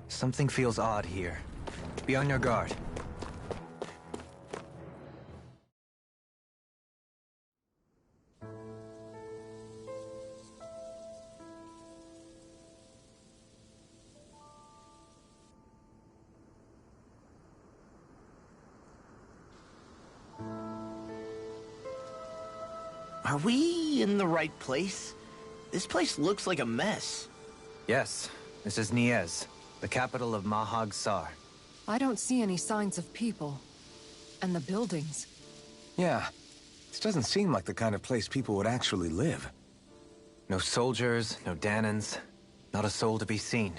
Something feels odd here. Be on your guard. Are we in the right place? This place looks like a mess. Yes, this is Niez, the capital of Mahag Sar. I don't see any signs of people. And the buildings. Yeah, this doesn't seem like the kind of place people would actually live. No soldiers, no Danans, not a soul to be seen.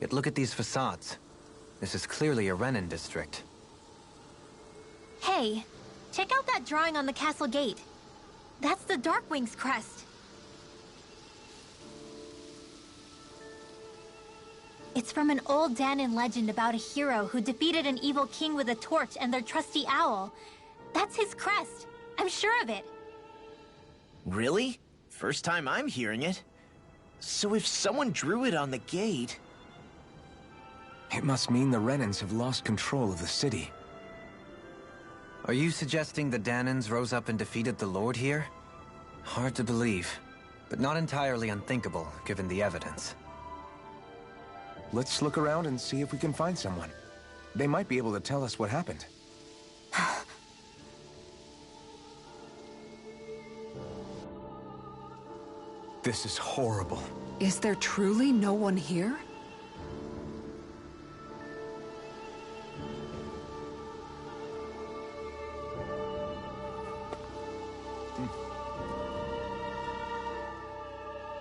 Yet look at these facades. This is clearly a Renan district. Hey, check out that drawing on the castle gate. That's the Darkwing's crest. It's from an old Danan legend about a hero who defeated an evil king with a torch and their trusty owl. That's his crest. I'm sure of it. Really? First time I'm hearing it. So if someone drew it on the gate... It must mean the Renans have lost control of the city. Are you suggesting the Danans rose up and defeated the Lord here? Hard to believe, but not entirely unthinkable, given the evidence. Let's look around and see if we can find someone. They might be able to tell us what happened. This is horrible. Is there truly no one here?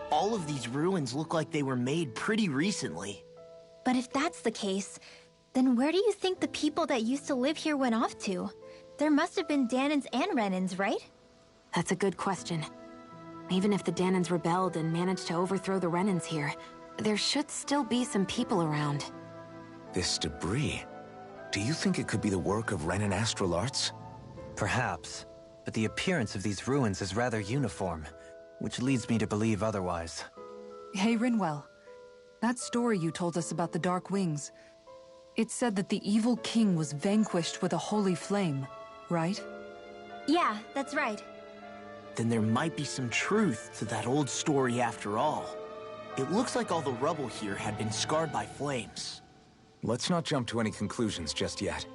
All of these ruins look like they were made pretty recently. But if that's the case, then where do you think the people that used to live here went off to? There must have been Danans and Renans, right? That's a good question. Even if the Danans rebelled and managed to overthrow the Renans here, there should still be some people around. This debris... Do you think it could be the work of Renan astral arts? Perhaps, but the appearance of these ruins is rather uniform, which leads me to believe otherwise. Hey, Rinwell. That story you told us about the Dark Wings. It said that the evil king was vanquished with a holy flame, right? Yeah, that's right. Then there might be some truth to that old story after all. It looks like all the rubble here had been scarred by flames. Let's not jump to any conclusions just yet.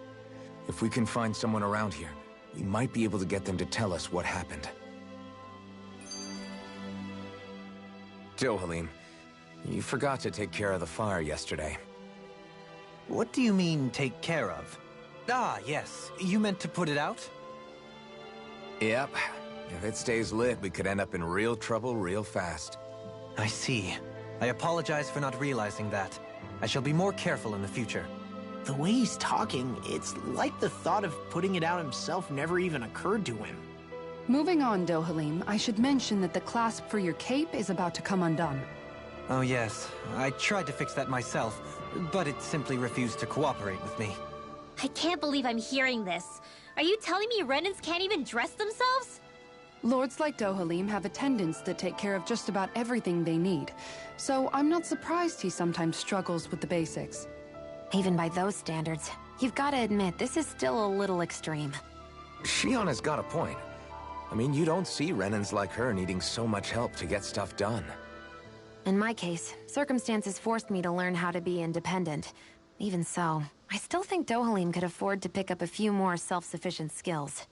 If we can find someone around here, we might be able to get them to tell us what happened. Dohalim, you forgot to take care of the fire yesterday. What do you mean, take care of? Ah, yes. You meant to put it out? Yep. If it stays lit, we could end up in real trouble real fast. I see. I apologize for not realizing that. I shall be more careful in the future. The way he's talking, it's like the thought of putting it out himself never even occurred to him. Moving on, Dohalim, I should mention that the clasp for your cape is about to come undone. Oh yes, I tried to fix that myself, but it simply refused to cooperate with me. I can't believe I'm hearing this. Are you telling me Renans can't even dress themselves? Lords like Dohalim have attendants that take care of just about everything they need, so I'm not surprised he sometimes struggles with the basics. Even by those standards, you've got to admit this is still a little extreme. Shionna's got a point. I mean, you don't see Renans like her needing so much help to get stuff done. In my case, circumstances forced me to learn how to be independent. Even so, I still think Dohalim could afford to pick up a few more self-sufficient skills.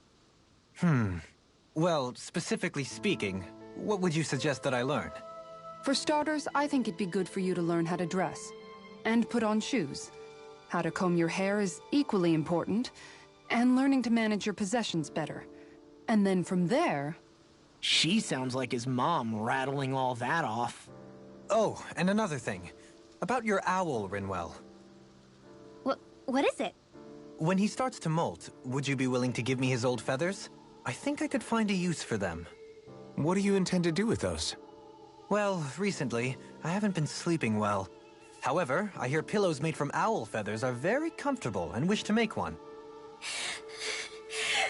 Well, specifically speaking, what would you suggest that I learn? For starters, I think it'd be good for you to learn how to dress. And put on shoes. How to comb your hair is equally important. And learning to manage your possessions better. And then from there... She sounds like his mom rattling all that off. Oh, and another thing. About your owl, Rinwell. What is it? When he starts to molt, would you be willing to give me his old feathers? I think I could find a use for them. What do you intend to do with those? Well, recently, I haven't been sleeping well. However, I hear pillows made from owl feathers are very comfortable and wish to make one.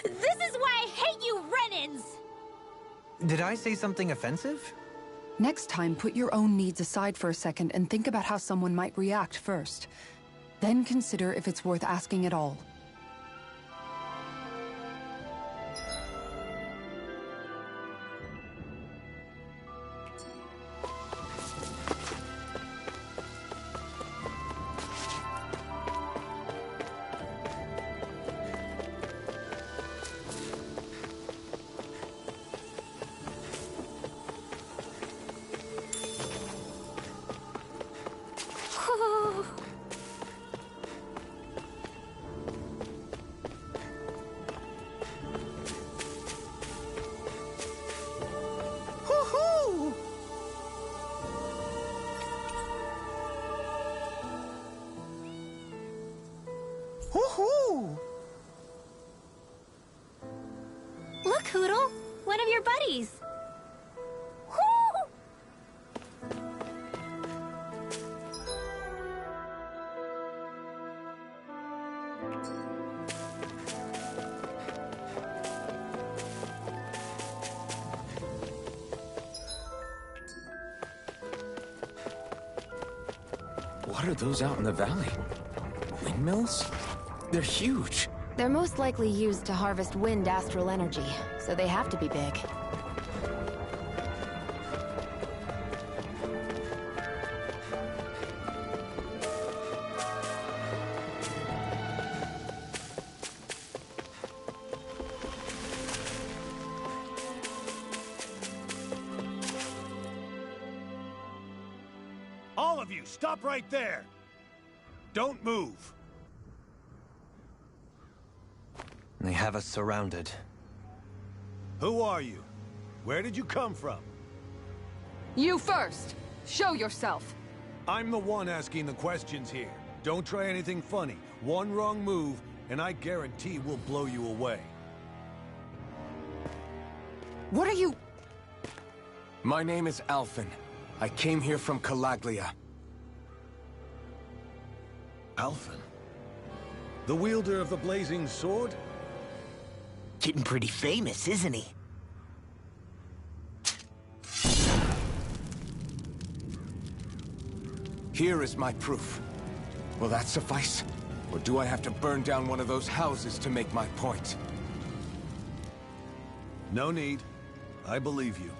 This is why I hate you, Renans! Did I say something offensive? Next time, put your own needs aside for a second and think about how someone might react first. Then consider if it's worth asking at all. Woohoo! Look, Hoodle! One of your buddies! Woo! What are those out in the valley? Windmills? They're huge. They're most likely used to harvest wind astral energy, so they have to be big. All of you, stop right there! Don't move! They have us surrounded. Who are you? Where did you come from? You first! Show yourself! I'm the one asking the questions here. Don't try anything funny. One wrong move, and I guarantee we'll blow you away. What are you... My name is Alphen. I came here from Calaglia. Alphen? The wielder of the blazing sword? Getting pretty famous, isn't he? Here is my proof. Will that suffice? Or do I have to burn down one of those houses to make my point? No need. I believe you.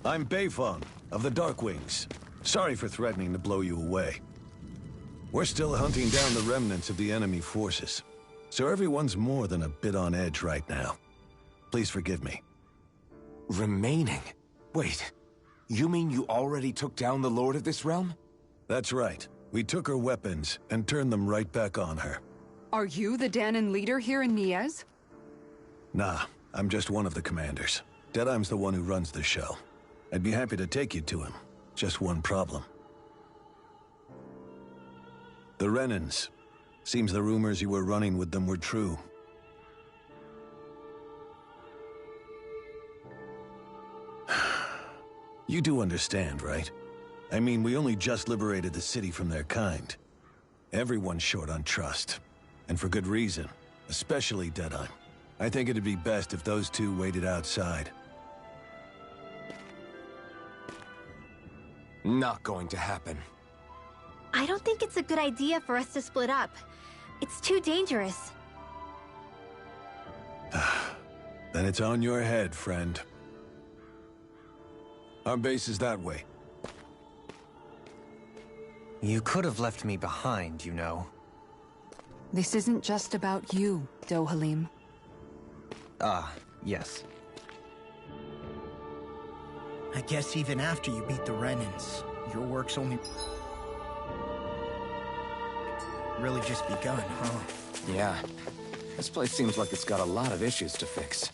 I'm Beifong, of the Darkwings. Sorry for threatening to blow you away. We're still hunting down the remnants of the enemy forces, so everyone's more than a bit on edge right now. Please forgive me. Remaining? Wait, you mean you already took down the Lord of this realm? That's right. We took her weapons and turned them right back on her. Are you the Danon leader here in Niez? Nah, I'm just one of the commanders. Deadeye's the one who runs the show. I'd be happy to take you to him. Just one problem. The Renans. Seems the rumors you were running with them were true. You do understand, right? I mean, we only just liberated the city from their kind. Everyone's short on trust. And for good reason. Especially Deadeye. I think it'd be best if those two waited outside. Not going to happen. I don't think it's a good idea for us to split up. It's too dangerous. Then it's on your head, friend. Our base is that way. You could have left me behind, you know. This isn't just about you, Dohalim. Ah, yes. I guess even after you beat the Renans, your work's only really just begun, huh? Yeah. This place seems like it's got a lot of issues to fix.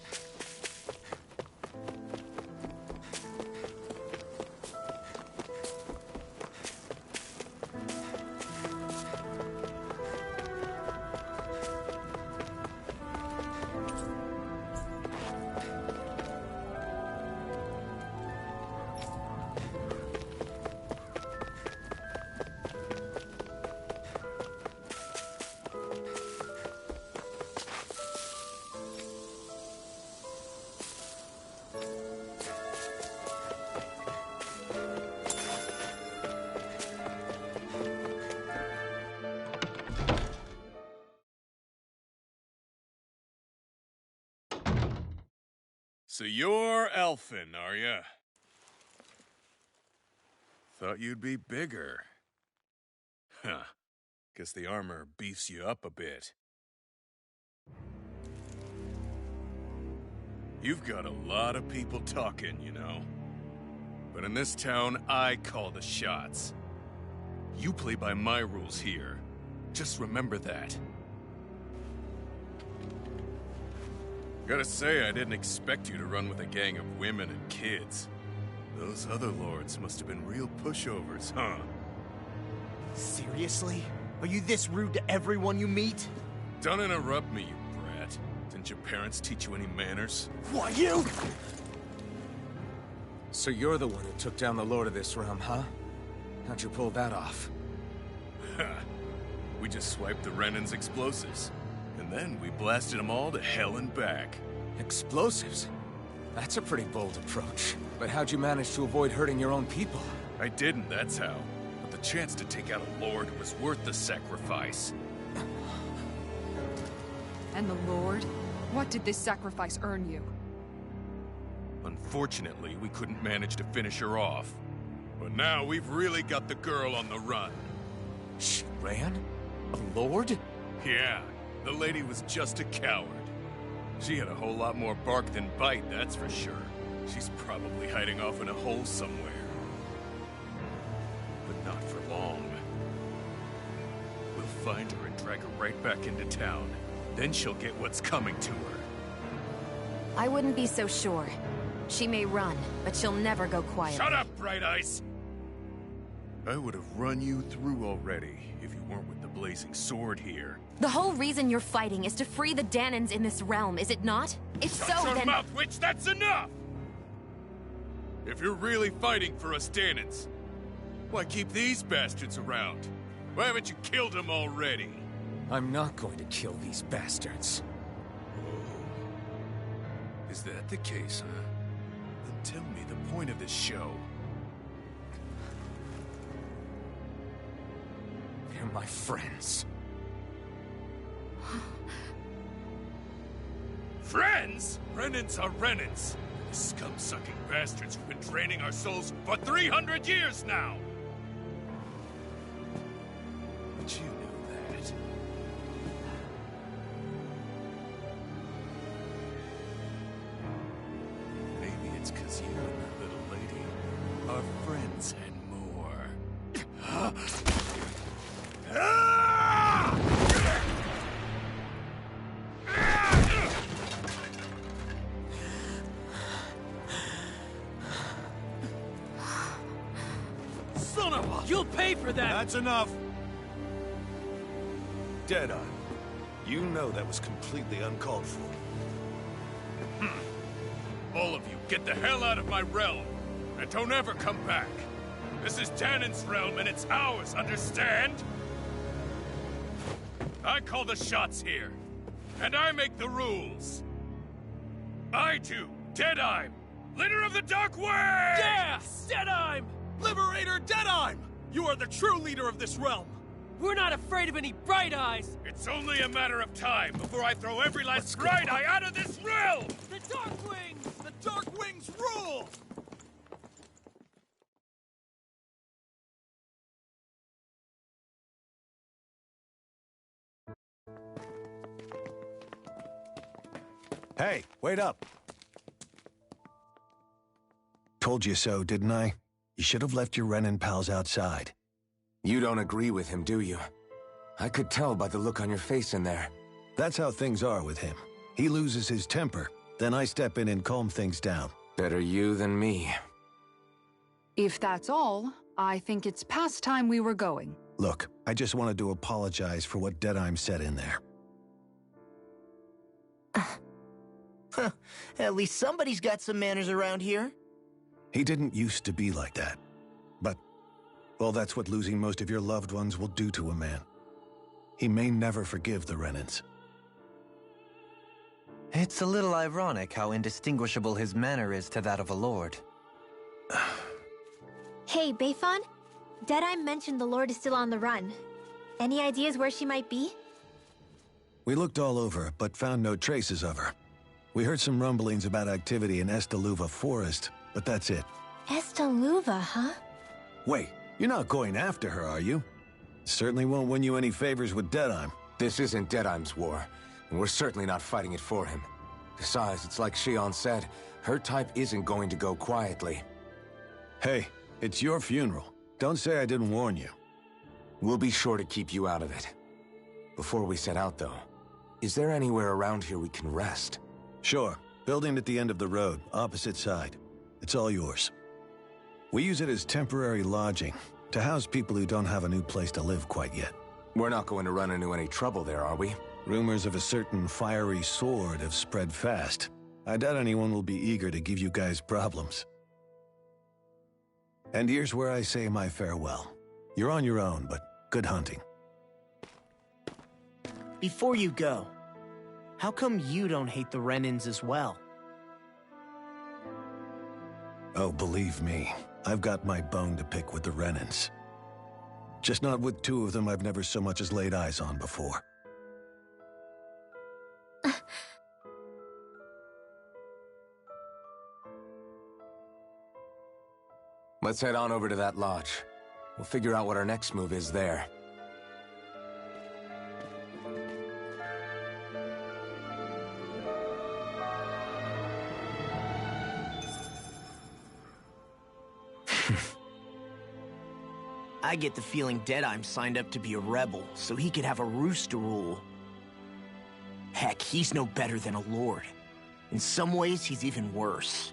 So you're elfin, are ya? Thought you'd be bigger. Huh. Guess the armor beefs you up a bit. You've got a lot of people talking, you know. But in this town, I call the shots. You play by my rules here. Just remember that. Gotta say, I didn't expect you to run with a gang of women and kids. Those other lords must have been real pushovers, huh? Seriously? Are you this rude to everyone you meet? Don't interrupt me, you brat. Didn't your parents teach you any manners? Why, you? So you're the one who took down the lord of this realm, huh? How'd you pull that off? We just swiped the Renan's explosives. And then we blasted them all to hell and back. Explosives? That's a pretty bold approach. But how'd you manage to avoid hurting your own people? I didn't, that's how. But the chance to take out a lord was worth the sacrifice. And the Lord? What did this sacrifice earn you? Unfortunately, we couldn't manage to finish her off. But now we've really got the girl on the run. She ran? A lord? Yeah, the lady was just a coward. She had a whole lot more bark than bite, that's for sure. She's probably hiding off in a hole somewhere. But not for long. We'll find her and drag her right back into town. Then she'll get what's coming to her. I wouldn't be so sure. She may run, but she'll never go quiet. Shut up, Bright Eyes! I would have run you through already if you weren't with the blazing sword here. The whole reason you're fighting is to free the Danans in this realm, is it not? If so, Shut your then— mouth, witch! That's enough! If you're really fighting for us Danans, why keep these bastards around? Why haven't you killed them already? I'm not going to kill these bastards. Oh. Is that the case, huh? Then tell me the point of this show. They're my friends. Friends? Renans are Renans. The scum-sucking bastards who've been draining our souls for 300 years now! But you know that. Maybe it's 'cause you and that little lady are friends and more. Son of a... You'll pay for that! That's enough! Deadeye, you know that was completely uncalled for. All of you, get the hell out of my realm! And don't ever come back! This is Danan's realm and it's ours, understand? I call the shots here. And I make the rules. I do, Deadeye, leader of the Dark Wings! Yeah! Deadeye! Liberator Deadeye! You are the true leader of this realm! We're not afraid of any Bright Eyes! It's only a matter of time before I throw every last Bright Eye out of this realm! The Dark Wings! The Dark Wings rule! Hey, wait up! Told you so, didn't I? You should have left your Renan pals outside. You don't agree with him, do you? I could tell by the look on your face in there. That's how things are with him. He loses his temper, then I step in and calm things down. Better you than me. If that's all, I think it's past time we were going. Look, I just wanted to apologize for what Deadeye said in there. At least somebody's got some manners around here. He didn't used to be like that. But, well, that's what losing most of your loved ones will do to a man. He may never forgive the Renans. It's a little ironic how indistinguishable his manner is to that of a lord. Hey, Bayfon? Deadeye mentioned the Lord is still on the run. Any ideas where she might be? We looked all over, but found no traces of her. We heard some rumblings about activity in Estaluva Forest, but that's it. Estaluva, huh? Wait, you're not going after her, are you? Certainly won't win you any favors with Deadheim. This isn't Deadheim's war, and we're certainly not fighting it for him. Besides, it's like Shion said, her type isn't going to go quietly. Hey, it's your funeral. Don't say I didn't warn you. We'll be sure to keep you out of it. Before we set out, though, is there anywhere around here we can rest? Sure. Building at the end of the road, opposite side. It's all yours. We use it as temporary lodging, to house people who don't have a new place to live quite yet. We're not going to run into any trouble there, are we? Rumors of a certain fiery sword have spread fast. I doubt anyone will be eager to give you guys problems. And here's where I say my farewell. You're on your own, but good hunting. Before you go, how come you don't hate the Renins as well? Oh, believe me, I've got my bone to pick with the Renins. Just not with two of them I've never so much as laid eyes on before. Let's head on over to that lodge. We'll figure out what our next move is there. I get the feeling Deadheim signed up to be a rebel, so he could have a roost to rule. Heck, he's no better than a lord. In some ways, he's even worse.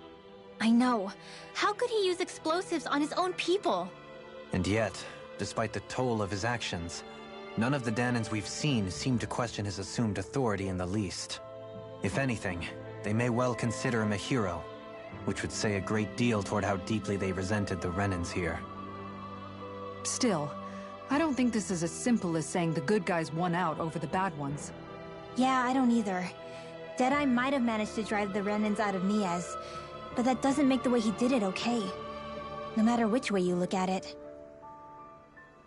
I know. How could he use explosives on his own people? And yet, despite the toll of his actions, none of the Danans we've seen seem to question his assumed authority in the least. If anything, they may well consider him a hero, which would say a great deal toward how deeply they resented the Renins here. Still, I don't think this is as simple as saying the good guys won out over the bad ones. Yeah, I don't either. Deadeye might have managed to drive the Renins out of Niaz, but that doesn't make the way he did it okay. No matter which way you look at it.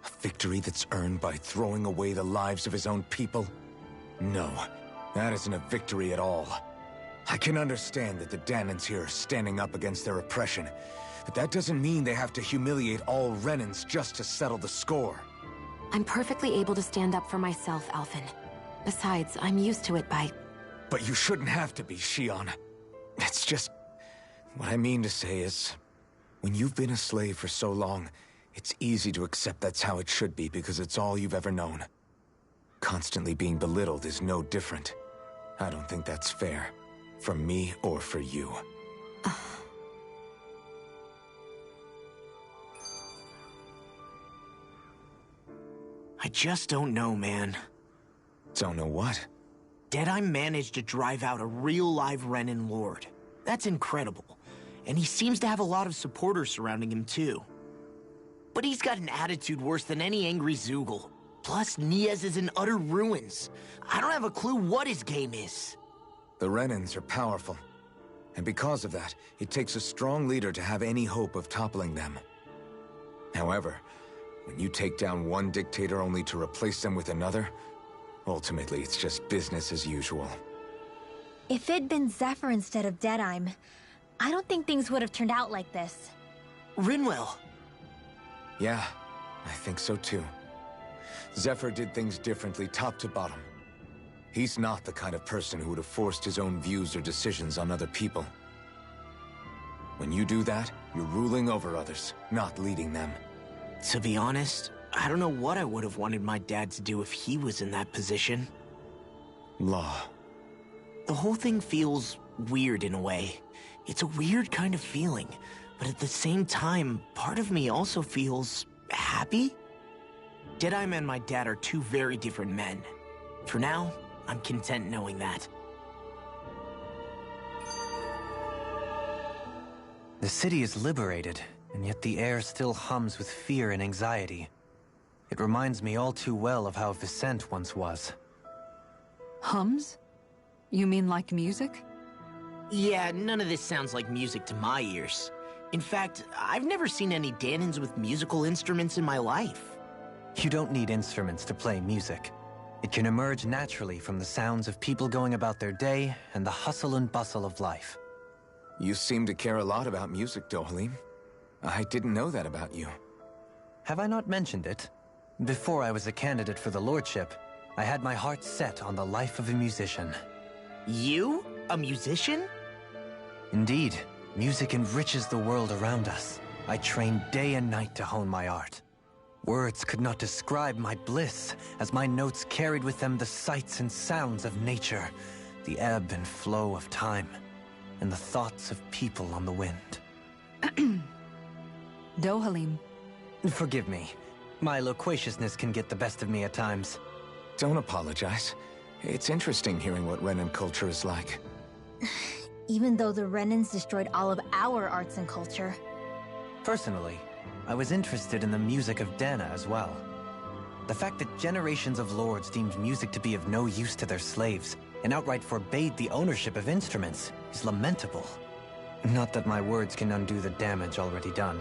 A victory that's earned by throwing away the lives of his own people? No, that isn't a victory at all. I can understand that the Danans here are standing up against their oppression, but that doesn't mean they have to humiliate all Renins just to settle the score. I'm perfectly able to stand up for myself, Alphen. Besides, I'm used to it by... But you shouldn't have to be, Shion. It's just... What I mean to say is, when you've been a slave for so long, it's easy to accept that's how it should be because it's all you've ever known. Constantly being belittled is no different. I don't think that's fair. For me or for you. I just don't know, man. Don't know what? Deadeye managed to drive out a real live Renin lord. That's incredible. And he seems to have a lot of supporters surrounding him, too. But he's got an attitude worse than any angry Zoogle. Plus, Niaz is in utter ruins. I don't have a clue what his game is. The Renins are powerful. And because of that, it takes a strong leader to have any hope of toppling them. However, when you take down one dictator only to replace them with another, ultimately it's just business as usual. If it'd been Zephyr instead of Deadeye, I don't think things would have turned out like this. Rinwell. Yeah, I think so too. Zephyr did things differently top to bottom. He's not the kind of person who would have forced his own views or decisions on other people. When you do that, you're ruling over others, not leading them. To be honest, I don't know what I would have wanted my dad to do if he was in that position. Law. The whole thing feels weird in a way. It's a weird kind of feeling, but at the same time, part of me also feels happy. Deadeye and my dad are two very different men. For now, I'm content knowing that. The city is liberated, and yet the air still hums with fear and anxiety. It reminds me all too well of how Vicente once was. Hums? You mean like music? Yeah, none of this sounds like music to my ears. In fact, I've never seen any Danans with musical instruments in my life. You don't need instruments to play music. It can emerge naturally from the sounds of people going about their day and the hustle and bustle of life. You seem to care a lot about music, Dohalim. I didn't know that about you. Have I not mentioned it? Before I was a candidate for the lordship, I had my heart set on the life of a musician. You? A musician? Indeed, music enriches the world around us. I trained day and night to hone my art. Words could not describe my bliss, as my notes carried with them the sights and sounds of nature, the ebb and flow of time, and the thoughts of people on the wind. Dohalim. Forgive me. My loquaciousness can get the best of me at times. Don't apologize. It's interesting hearing what Renan culture is like. Even though the Renans destroyed all of our arts and culture. Personally, I was interested in the music of Dana as well. The fact that generations of lords deemed music to be of no use to their slaves and outright forbade the ownership of instruments is lamentable. Not that my words can undo the damage already done.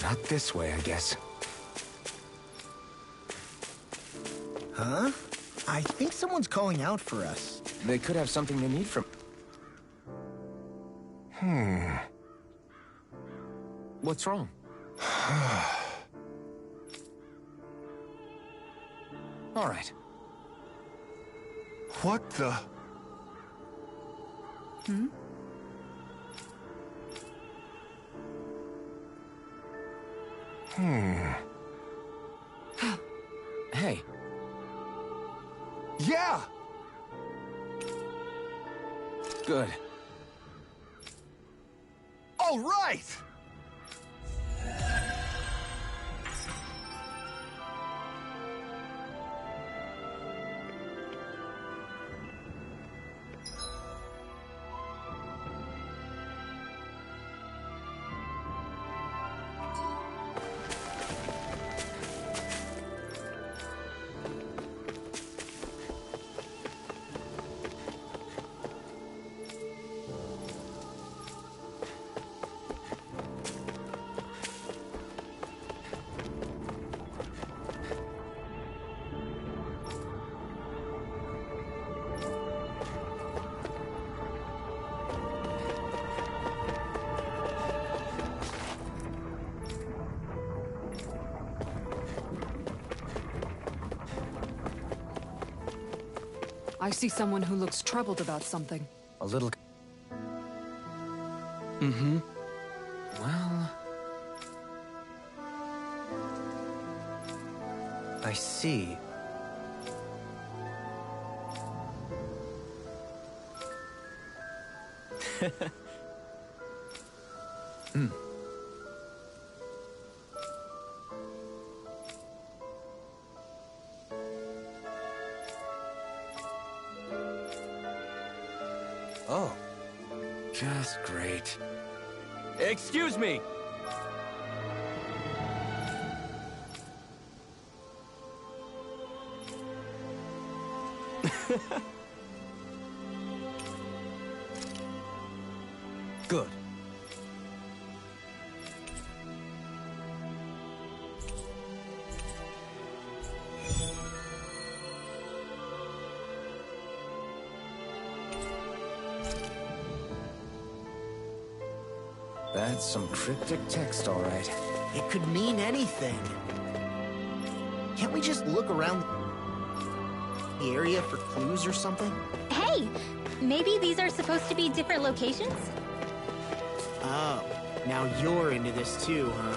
Not this way, I guess. Huh? I think someone's calling out for us. They could have something they need from... What's wrong? All right. What the... Hey. Yeah! Good. All right! I see someone who looks troubled about something. A little... Well... I see. Oh. Just great. Excuse me! Good. That's some cryptic text, all right. It could mean anything. Can't we just look around the area for clues or something? Hey! Maybe these are supposed to be different locations? Oh, now you're into this too, huh?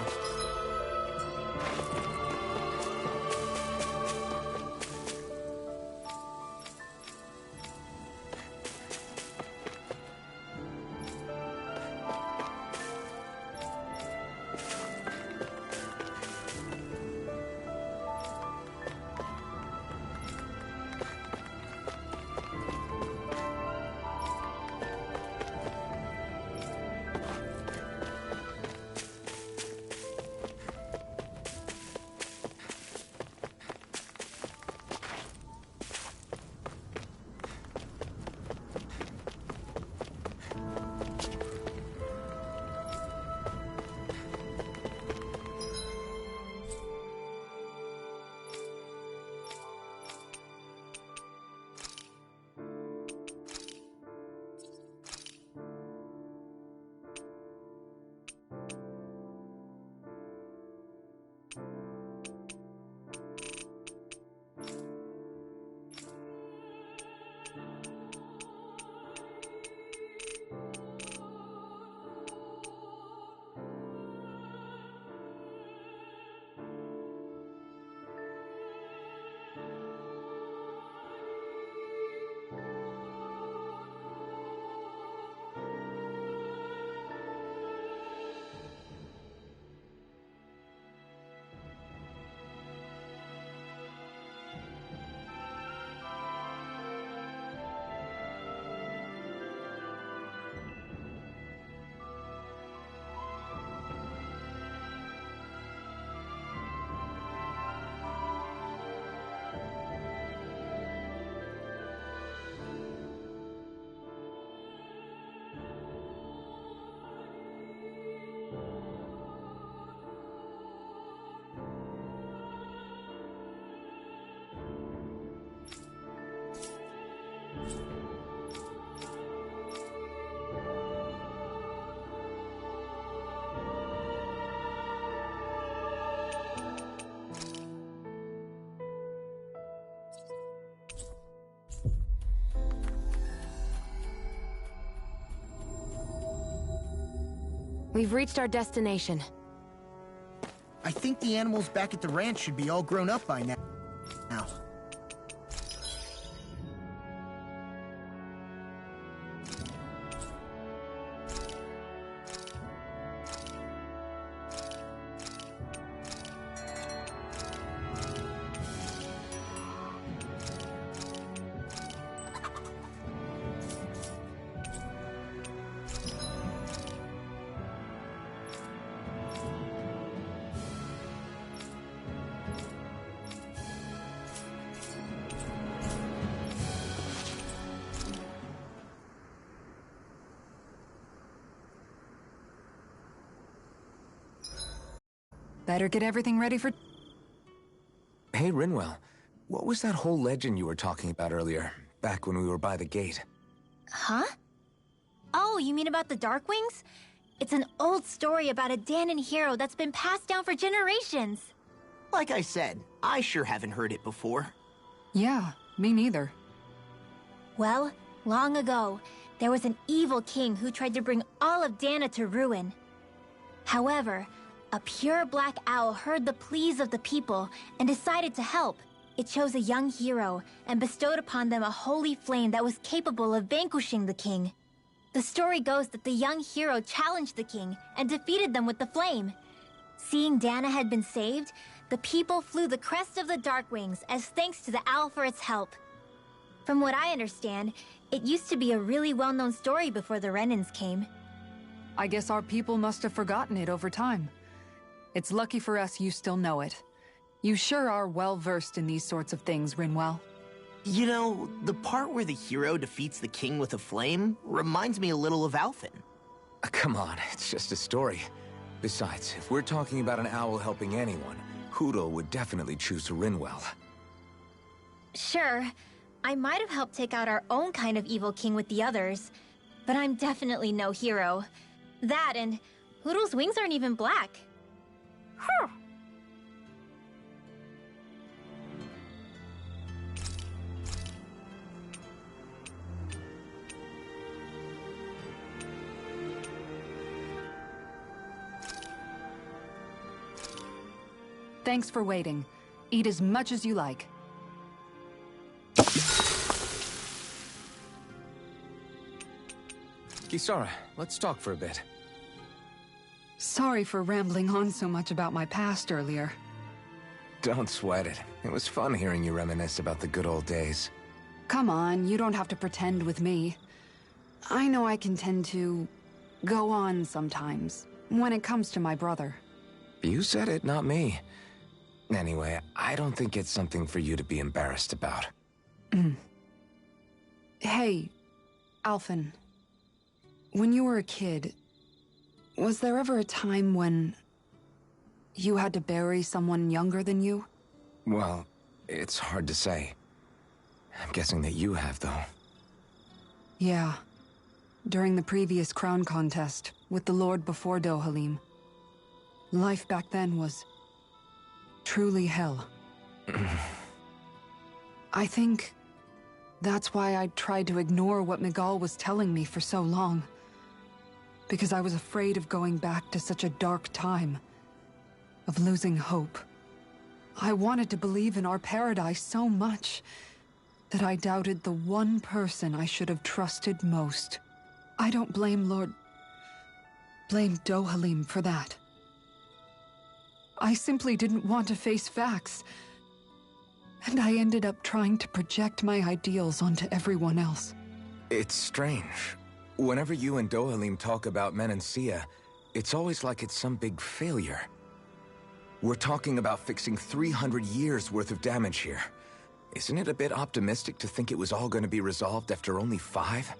We've reached our destination. I think the animals back at the ranch should be all grown up by now. Better get everything ready for... Hey, Rinwell. What was that whole legend you were talking about earlier, back when we were by the gate? Huh? Oh, you mean about the Darkwings? It's an old story about a Danon hero that's been passed down for generations. Like I said, I sure haven't heard it before. Yeah, me neither. Well, long ago, there was an evil king who tried to bring all of Dana to ruin. However, a pure black owl heard the pleas of the people and decided to help. It chose a young hero and bestowed upon them a holy flame that was capable of vanquishing the king. The story goes that the young hero challenged the king and defeated them with the flame. Seeing Dana had been saved, the people flew the crest of the Darkwings as thanks to the owl for its help. From what I understand, it used to be a really well-known story before the Renans came. I guess our people must have forgotten it over time. It's lucky for us you still know it. You sure are well-versed in these sorts of things, Rinwell. You know, the part where the hero defeats the king with a flame reminds me a little of Alphen. Come on, it's just a story. Besides, if we're talking about an owl helping anyone, Hootle would definitely choose Rinwell. Sure, I might have helped take out our own kind of evil king with the others, but I'm definitely no hero. That and Hootle's wings aren't even black. Thanks for waiting. Eat as much as you like. Kisara, let's talk for a bit. Sorry for rambling on so much about my past earlier. Don't sweat it. It was fun hearing you reminisce about the good old days. Come on, you don't have to pretend with me. I know I can tend to go on sometimes, when it comes to my brother. You said it, not me. Anyway, I don't think it's something for you to be embarrassed about. Hey, Alphen. When you were a kid, was there ever a time when you had to bury someone younger than you? Well, it's hard to say. I'm guessing that you have, though. Yeah. During the previous crown contest, with the Lord before Dohalim. Life back then was truly hell. I think that's why I tried to ignore what Miguel was telling me for so long. Because I was afraid of going back to such a dark time. Of losing hope. I wanted to believe in our paradise so much that I doubted the one person I should have trusted most. I don't blame blame Dohalim for that. I simply didn't want to face facts. And I ended up trying to project my ideals onto everyone else. It's strange. Whenever you and Dohalim talk about Menancia, it's always like it's some big failure. We're talking about fixing 300 years worth of damage here. Isn't it a bit optimistic to think it was all going to be resolved after only 5?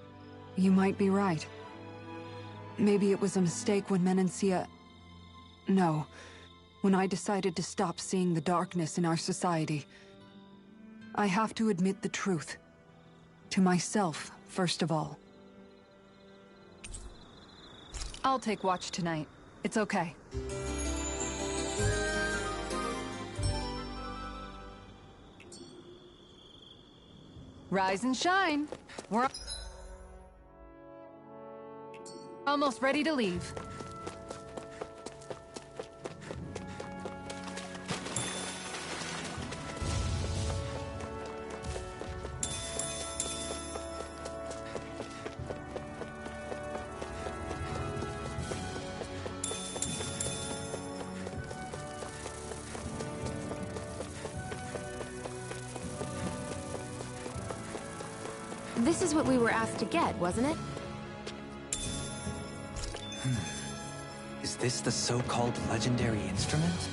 You might be right. Maybe it was a mistake when Menancia... No. When I decided to stop seeing the darkness in our society. I have to admit the truth. To myself, first of all. I'll take watch tonight. It's okay. Rise and shine. We're almost ready to leave. This is what we were asked to get, wasn't it? Is this the so-called legendary instrument?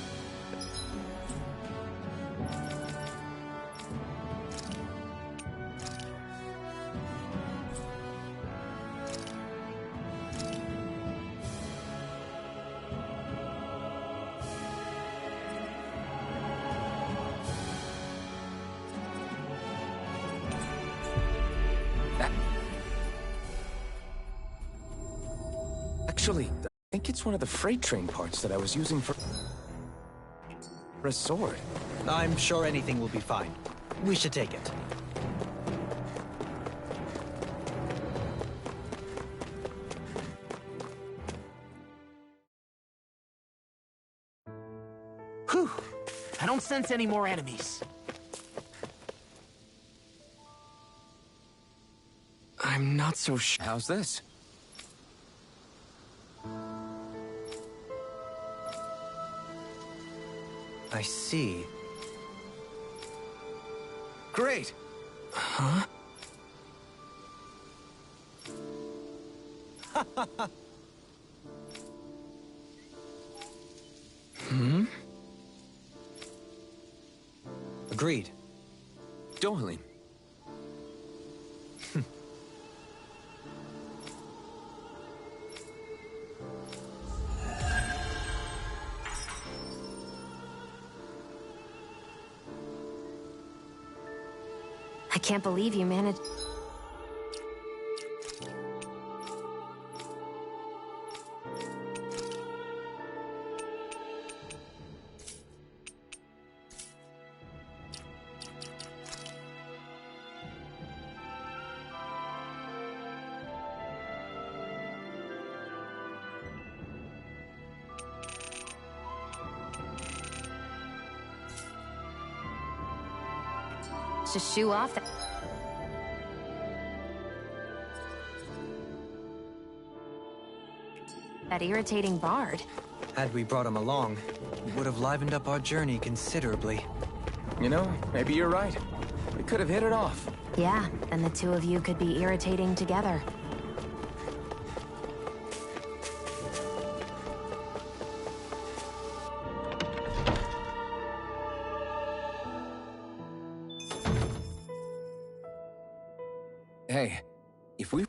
Actually, I think it's one of the freight train parts that I was using for a sword. I'm sure anything will be fine. We should take it. Whew! I don't sense any more enemies. I'm not so sure. How's this? I see. Great! Huh? Hmm? Agreed. Dohalim. I can't believe you managed... to shoo off that irritating bard. Had we brought him along, it would have livened up our journey considerably. You know, maybe you're right. We could have hit it off. Yeah, and the two of you could be irritating together. Hey, if we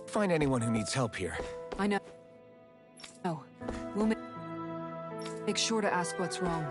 find anyone who needs help here. I know. No. We'll make sure to ask what's wrong.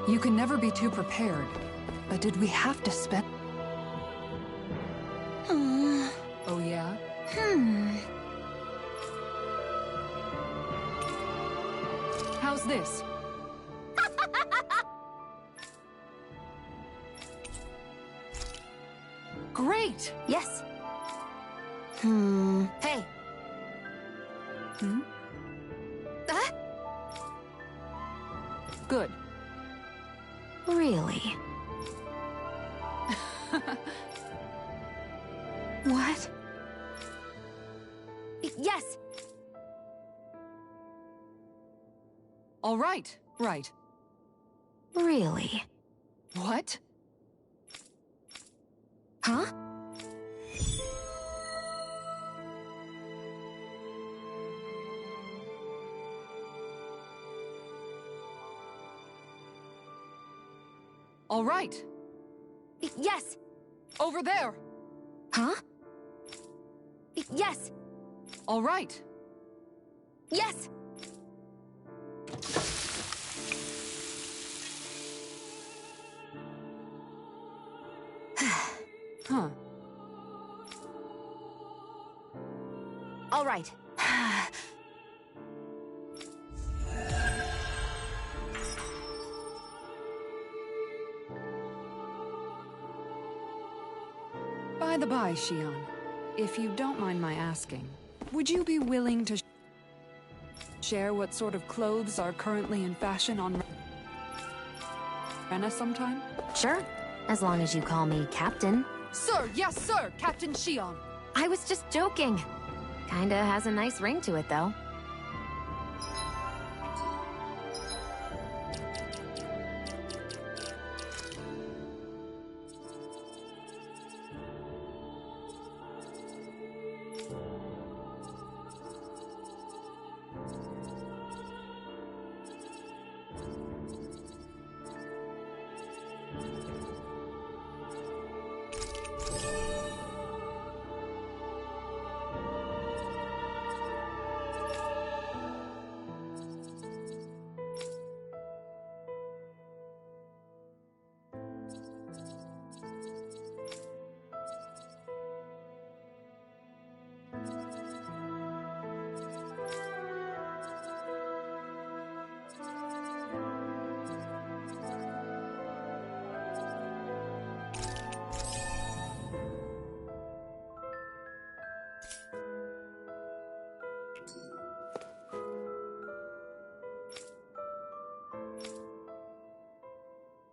You can never be too prepared. But did we have to spend... Oh, yeah? How's this? Great! Yes. Hey. Good. Really? What? Yes! All right, right. Really? What? Huh? All right. Yes! Over there. Huh? Yes! All right. Yes! Huh. All right. By the by, Shion, if you don't mind my asking, would you be willing to share what sort of clothes are currently in fashion on Rena sometime? Sure. As long as you call me Captain. Sir, yes, sir, Captain Shion. I was just joking. Kinda has a nice ring to it, though.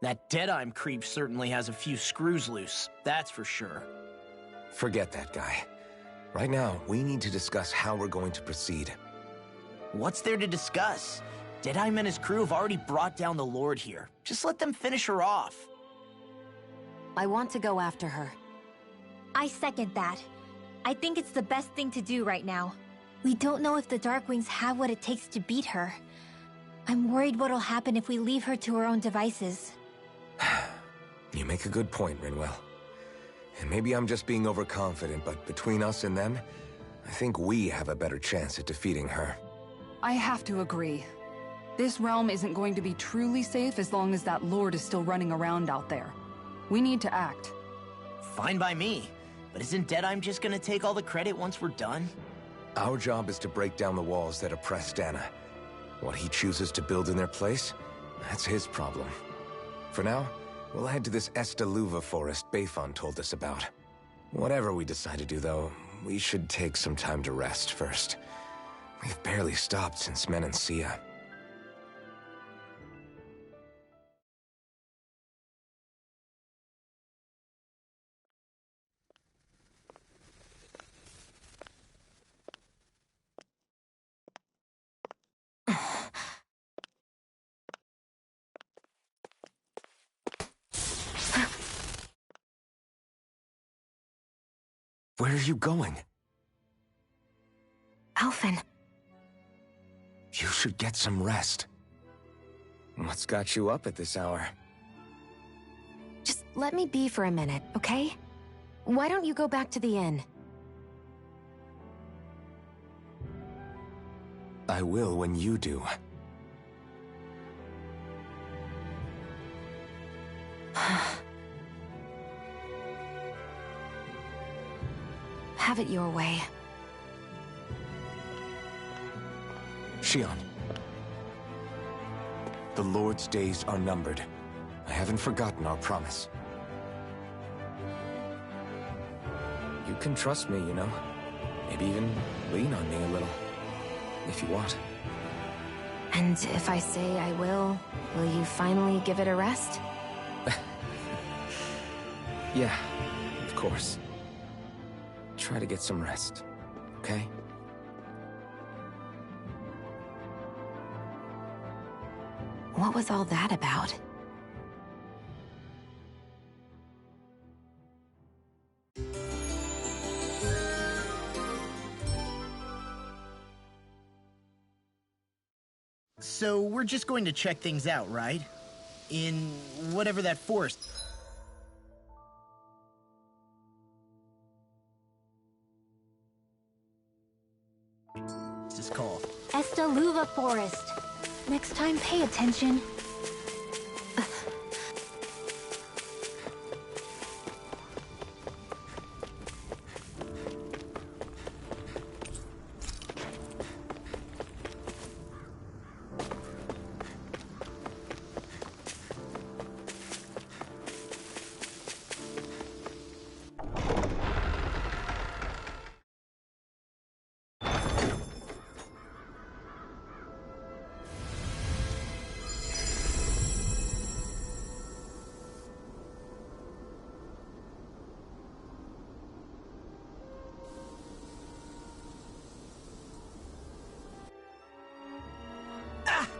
That Deadeye creep certainly has a few screws loose, that's for sure. Forget that guy. Right now, we need to discuss how we're going to proceed. What's there to discuss? Deadeye and his crew have already brought down the Lord here. Just let them finish her off. I want to go after her. I second that. I think it's the best thing to do right now. We don't know if the Darkwings have what it takes to beat her. I'm worried what'll happen if we leave her to her own devices. You make a good point, Rinwell. And maybe I'm just being overconfident, but between us and them, I think we have a better chance at defeating her. I have to agree. This realm isn't going to be truly safe as long as that Lord is still running around out there. We need to act. Fine by me. But isn't Deadeye just gonna take all the credit once we're done? Our job is to break down the walls that oppress Dana. What he chooses to build in their place, that's his problem. For now, we'll head to this Estaluva forest Bayfon told us about. Whatever we decide to do, though, we should take some time to rest first. We've barely stopped since Menancia. Where are you going? Alphen. You should get some rest. What's got you up at this hour? Just let me be for a minute, okay? Why don't you go back to the inn? I will when you do. Have it your way. Shion. The Lord's days are numbered. I haven't forgotten our promise. You can trust me, you know. Maybe even lean on me a little. If you want. And if I say I will you finally give it a rest? Yeah, of course. Try to get some rest, okay? What was all that about? So we're just going to check things out, right? in whatever that forest. This is called Estaluva Forest. Next time, pay attention.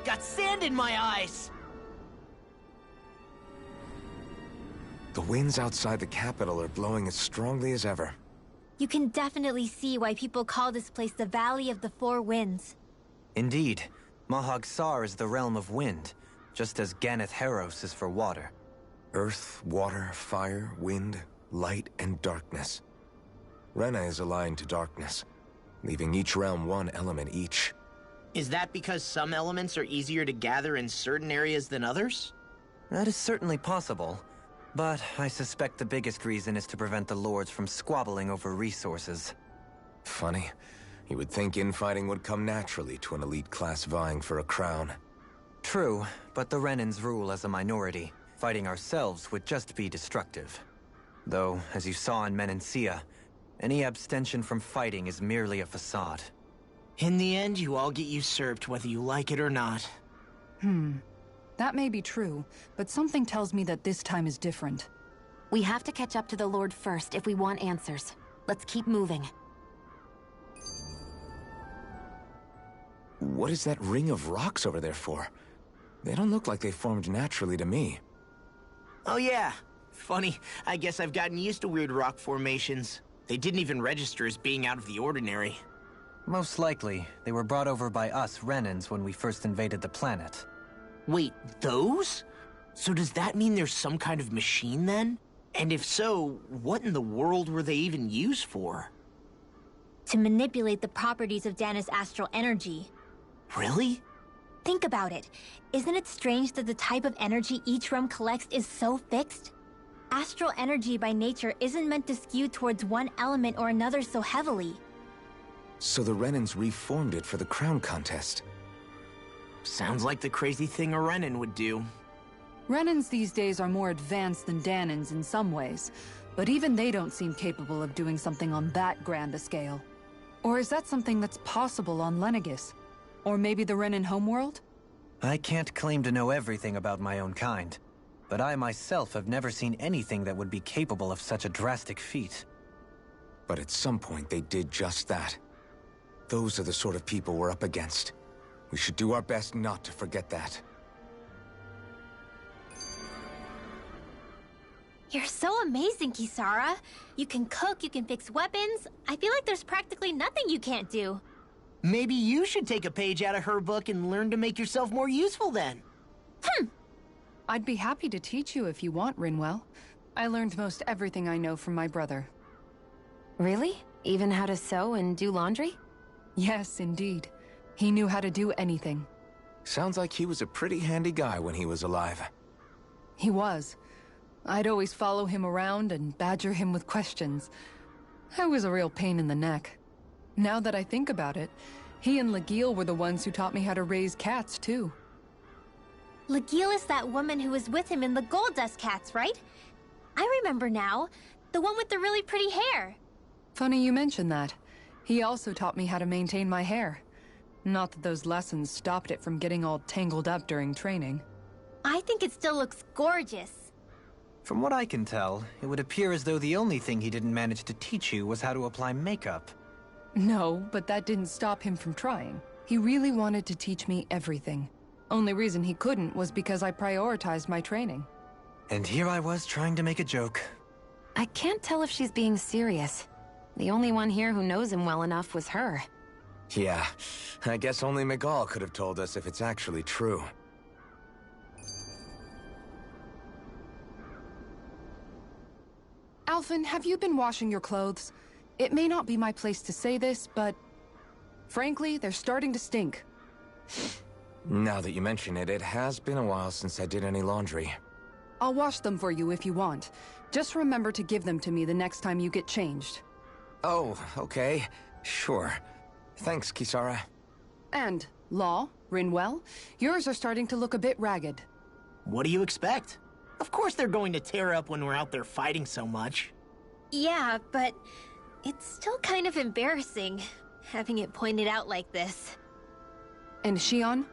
Got sand in my eyes! The winds outside the capital are blowing as strongly as ever. You can definitely see why people call this place the Valley of the Four Winds. Indeed. Mahag Sar is the realm of wind, just as Ganeth Heros is for water. Earth, water, fire, wind, light, and darkness. Rena is aligned to darkness, leaving each realm one element each. Is that because some elements are easier to gather in certain areas than others? That is certainly possible, but I suspect the biggest reason is to prevent the lords from squabbling over resources. Funny. You would think infighting would come naturally to an elite class vying for a crown. True, but the Renans rule as a minority. Fighting ourselves would just be destructive. Though, as you saw in Menancia, any abstention from fighting is merely a facade. In the end, you all get usurped whether you like it or not. That may be true, but something tells me that this time is different. We have to catch up to the Lord first if we want answers. Let's keep moving. What is that ring of rocks over there for? They don't look like they formed naturally to me. Oh yeah. Funny, I guess I've gotten used to weird rock formations. They didn't even register as being out of the ordinary. Most likely, they were brought over by us Renans when we first invaded the planet. Wait, those? So does that mean there's some kind of machine then? And if so, what in the world were they even used for? To manipulate the properties of Dana's astral energy. Really? Think about it. Isn't it strange that the type of energy each realm collects is so fixed? Astral energy by nature isn't meant to skew towards one element or another so heavily. So the Renans reformed it for the crown contest. Sounds like the crazy thing a Renan would do. Renans these days are more advanced than Danans in some ways, but even they don't seem capable of doing something on that grand a scale. Or is that something that's possible on Lenegis? Or maybe the Renan homeworld? I can't claim to know everything about my own kind, but I myself have never seen anything that would be capable of such a drastic feat. But at some point they did just that. Those are the sort of people we're up against. We should do our best not to forget that. You're so amazing, Kisara. You can cook, you can fix weapons. I feel like there's practically nothing you can't do. Maybe you should take a page out of her book and learn to make yourself more useful then. I'd be happy to teach you if you want, Rinwell. I learned most everything I know from my brother. Really? Even how to sew and do laundry? Yes, indeed. He knew how to do anything. Sounds like he was a pretty handy guy when he was alive. He was. I'd always follow him around and badger him with questions. I was a real pain in the neck. Now that I think about it, he and Legil were the ones who taught me how to raise cats, too. Legil is that woman who was with him in the Gold Dust Cats, right? I remember now. The one with the really pretty hair. Funny you mention that. He also taught me how to maintain my hair. Not that those lessons stopped it from getting all tangled up during training. I think it still looks gorgeous. From what I can tell, it would appear as though the only thing he didn't manage to teach you was how to apply makeup. No, but that didn't stop him from trying. He really wanted to teach me everything. Only reason he couldn't was because I prioritized my training. And here I was trying to make a joke. I can't tell if she's being serious. The only one here who knows him well enough was her. Yeah, I guess only Miguel could have told us if it's actually true. Elfin, have you been washing your clothes? It may not be my place to say this, but... frankly, they're starting to stink. Now that you mention it, it has been a while since I did any laundry. I'll wash them for you if you want. Just remember to give them to me the next time you get changed. Oh, okay. Sure. Thanks, Kisara. And, Law, Rinwell, yours are starting to look a bit ragged. What do you expect? Of course they're going to tear up when we're out there fighting so much. Yeah, but it's still kind of embarrassing, having it pointed out like this. And Shion?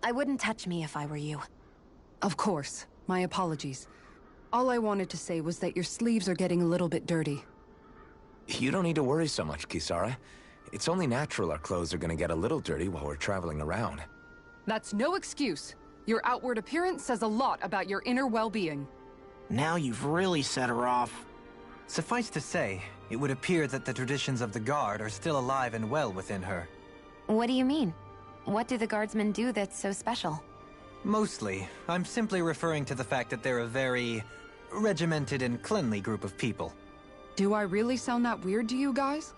I wouldn't touch me if I were you. Of course. My apologies. All I wanted to say was that your sleeves are getting a little bit dirty. You don't need to worry so much, Kisara. It's only natural our clothes are gonna get a little dirty while we're traveling around. That's no excuse. Your outward appearance says a lot about your inner well-being. Now you've really set her off. Suffice to say, it would appear that the traditions of the Guard are still alive and well within her. What do you mean? What do the guardsmen do that's so special? Mostly, I'm simply referring to the fact that they're a very regimented and cleanly group of people. Do I really sound that weird to you guys?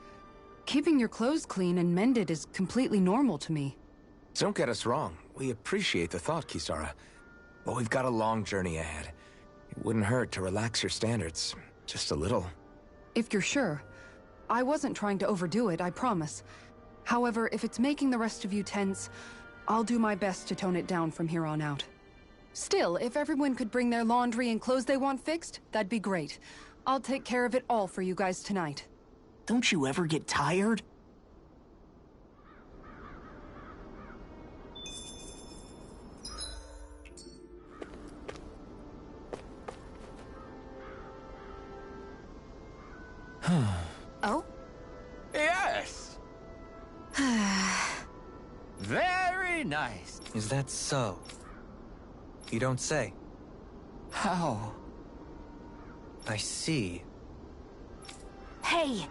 Keeping your clothes clean and mended is completely normal to me. Don't get us wrong. We appreciate the thought, Kisara. But we've got a long journey ahead. It wouldn't hurt to relax your standards. Just a little. If you're sure. I wasn't trying to overdo it, I promise. However, if it's making the rest of you tense, I'll do my best to tone it down from here on out. Still, if everyone could bring their laundry and clothes they want fixed, that'd be great. I'll take care of it all for you guys tonight. Don't you ever get tired? Oh? Yes! Very nice. Is that so? You don't say. How? I see. Hey!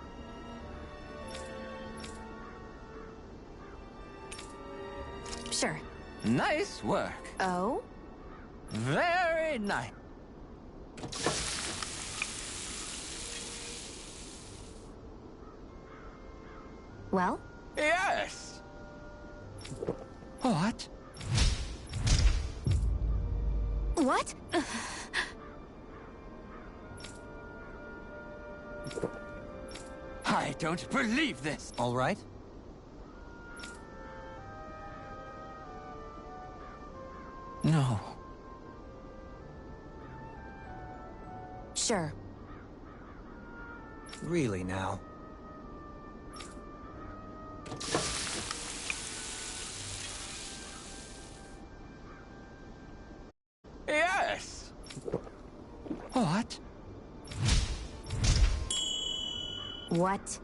Sure. Nice work. Oh? Very nice. Well? Yes! What? What? I don't believe this. All right? No. Sure. Really now? Yes! What? What?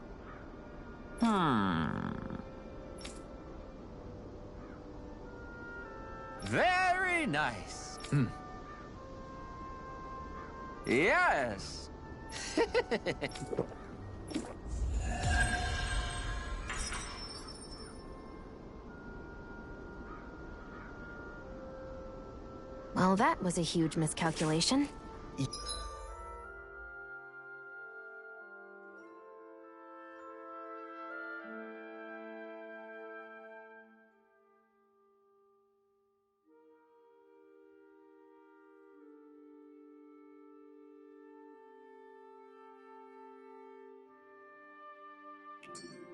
Very nice. Yes! Well, that was a huge miscalculation.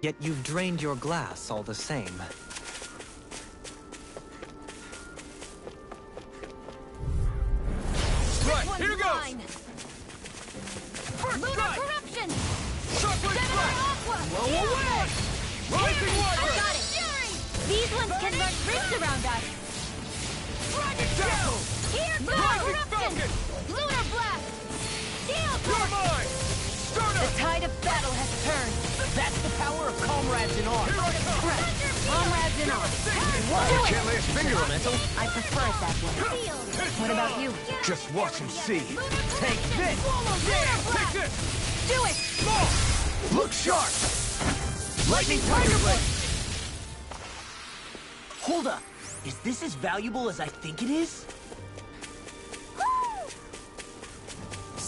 Yet you've drained your glass all the same. Right, here goes! First Lunar strike! corruption! Shockwave strike! Aqua! Blow away! Rising I Wyvern! got it! These ones can run rings around us! Dragon Tackle! Here goes Rising corruption! Falcon! Lunar blast! Steel You're torch! mine! Start The up! tide of battle has turned. That's the power of comrades in arms. Here I come! Comrades in arms. Whoa, can't lay a finger on it. I prefer it that way. What about you? Just watch and see. Take this! Yeah! Take this! Do it! Look sharp! Lightning Tiger Blade! Hold up. Is this as valuable as I think it is?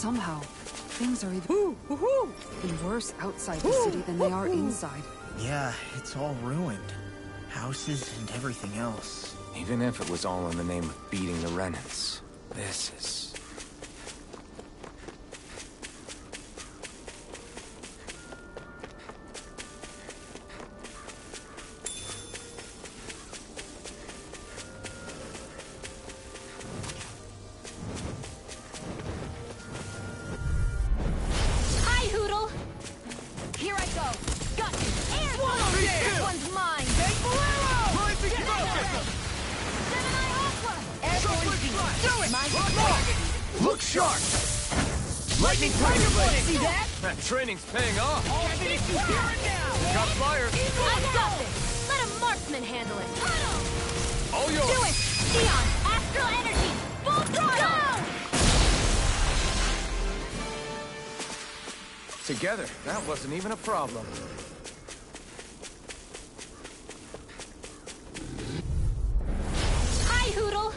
Somehow, things are even worse outside the city than they are inside. Yeah, it's all ruined. Houses and everything else. Even if it was all in the name of beating the Renans, this is... Hi, Hoodle! Here I go! Got you! This one's mine! Look sharp! Lightning Tiger Blade! See that? That training's paying off! Got fire! I got this! Let a marksman handle it! All yours! Do it! Neon! Astral energy! Full throttle! Together, that wasn't even a problem. Hi, Hoodle!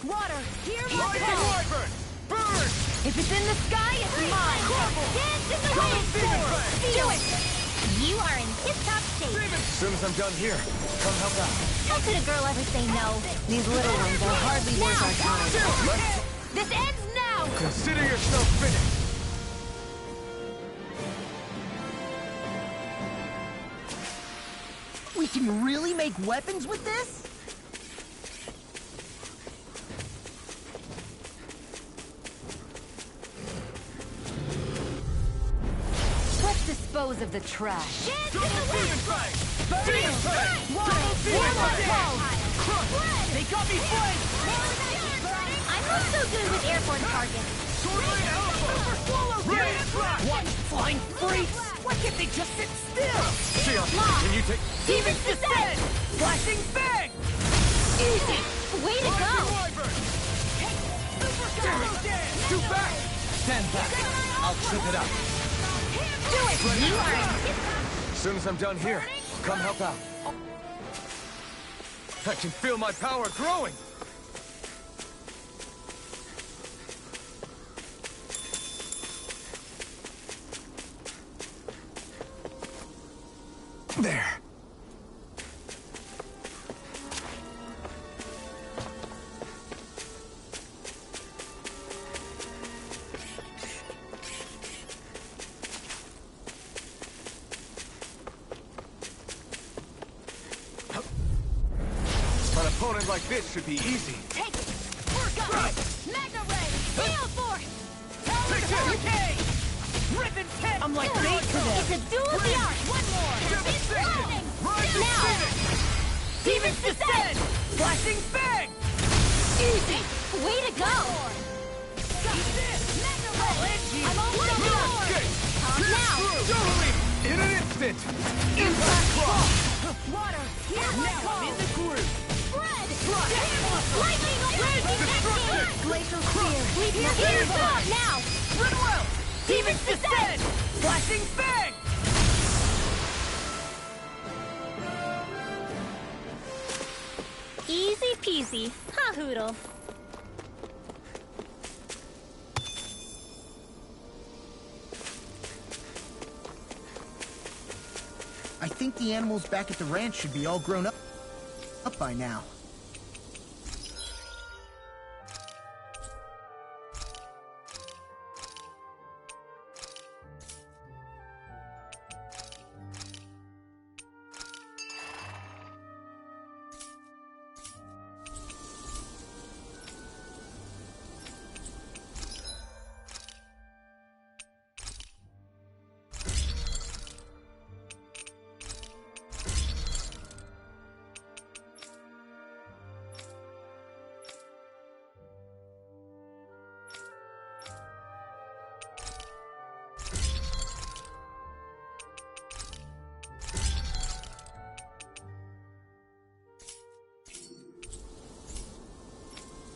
Water! Here we go! Wyvern! Burn! If it's in the sky, it's mine! Dance in the wind! Do it! You are in tip-top shape! As soon as I'm done here, come help out. How could a girl ever say no? These little ones are hardly worth our time. This ends now! Consider yourself finished. We can really make weapons with this? Let's dispose of the trash. Double Demon Strike! Demon Strike! They got me flanked! I'm not so good with airborne targets. Swordblade Alpha! Radiant Blast! What, flying freaks? Why can't they just sit still? Shield, can you take... Demon's Descent! Flashing bang! Easy! Way to go! Wyvern! Too fast! Stand back. I'll trip it up. Do it! You are... As soon as I'm done here, come help out. I can feel my power growing! There. An opponent like this should be easy. Take it! Work up! Magna Ray! Heal Force! Take it! Okay! Rip and tear! I'm like bait for them! It's a duel of the arts! One more! Devastation! Rise and Now! finish! Demon's Descent! Flashing bang! Easy! Way to go! I'm almost on board! Okay. Now! Totally! In an instant! Impact Cross! Water! Here we Now go! I'm in the groove! Spread! Lightning! Destruction! Glacial Clear! Here's up! Now! Run well! Demon's Descent! Flashing bang! Easy peasy. Ha, Hoodle. I think the animals back at the ranch should be all grown up by now.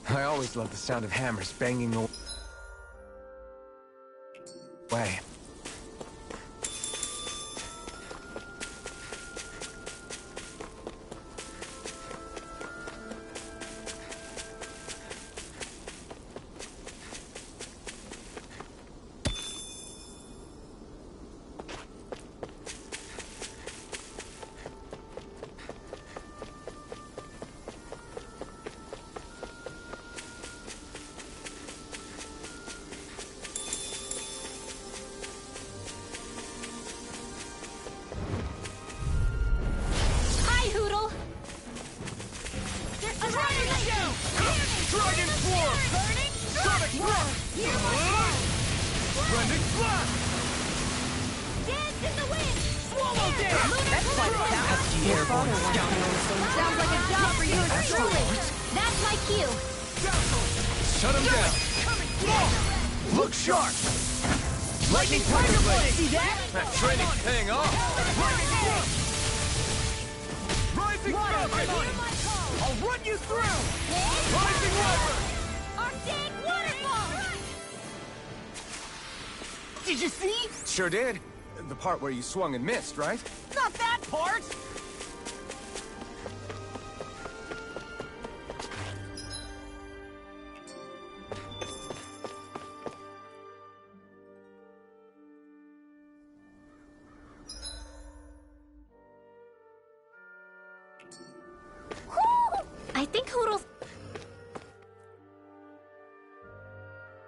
I always loved the sound of hammers banging away. Dragon Swarm! Sonic Rush! Rending Blast! Dance in the wind! Swallow Dance! That's quite a sound. Sounds like a job for you truly. That's my cue. Shut him down! Look sharp! Lightning Tiger Blade! See that? That training's paying off! Rising Falcon! I'll run you through! Rising Wyvern! Arctic waterfall! Did you see? Sure did. The part where you swung and missed, right? Not that part! I think Hoodle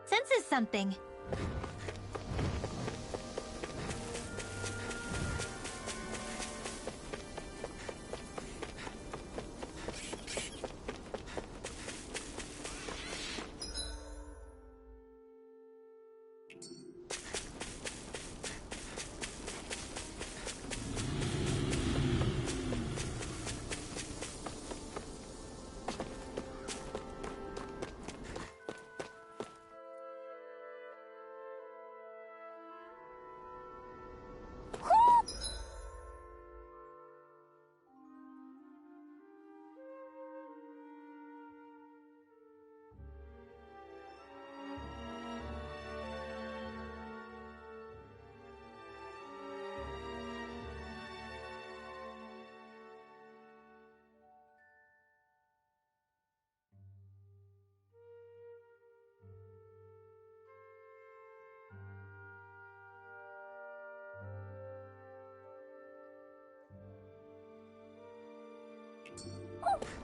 senses something.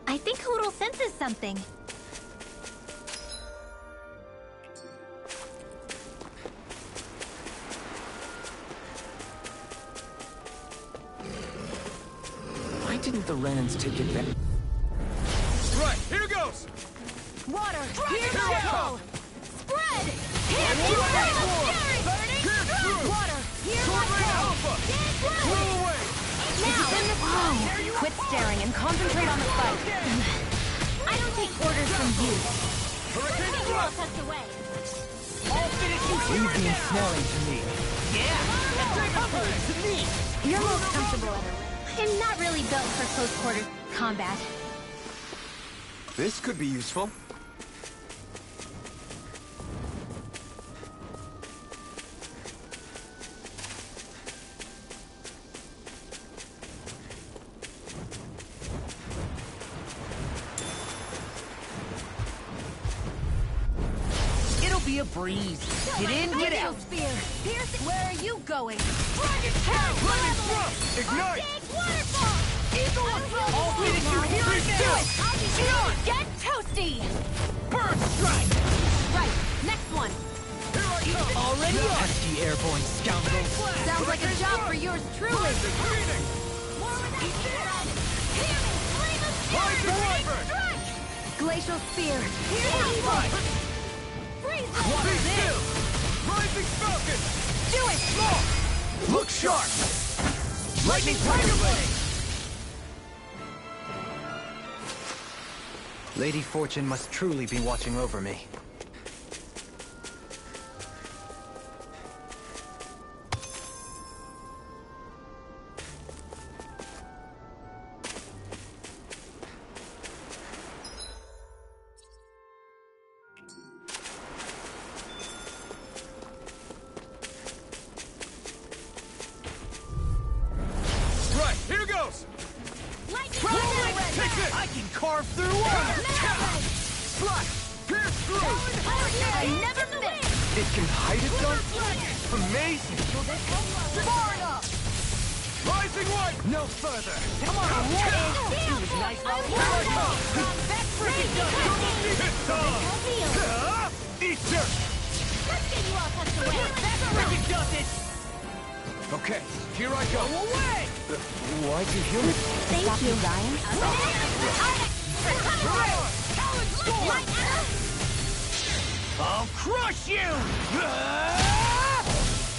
I think Hoodle senses something. Why didn't the Renans take advantage? Right, here goes! Water! Dragon Here's Tail! my pull! Spread! Here's Dragon my Tail! Burning! Pierce through! Water! Here's Sword my Ray pull! Alpha! Dance Blow away! It's in this room. Quit staring and concentrate on the fight. I don't take orders from you. Hurricane You're all Thrust! tucked away. I'll finish you here and now! Smelling to me. To me! You're most comfortable at a I'm not really built for close quarters combat. This could be useful. It'll be a breeze. Get in, get Glacial out! Spear! Where are you going? Dragon Tail! Lightning Thrust! Ignite! Big waterfall! Eagle Assault! I'll finish you here and now! Shion! Get toasty! Bird Strike! Right, next one. Here I come! Already up! Pesky airborne scoundrels. Sounds like a job for yours truly. Succeeding! Rising Wyvern! Glacial Spear. Be still! Rising Falcon! Do it! Small! Look sharp! Lightning Tiger Blade! Lady Fortune must truly be watching over me. Right, here goes! Take this! I can carve through water! Slash! Pierce through! I never miss! It can hide itself? Amazing! Far enough! Rising White! No further! Come on, it was nice while it was. That freaking does it! It's on! Easter! Let's get you all tucked away. That freaking does it! Okay, here I go! Go away! Why'd you heal me? Thank you. Ryan? Talent storm! crush you!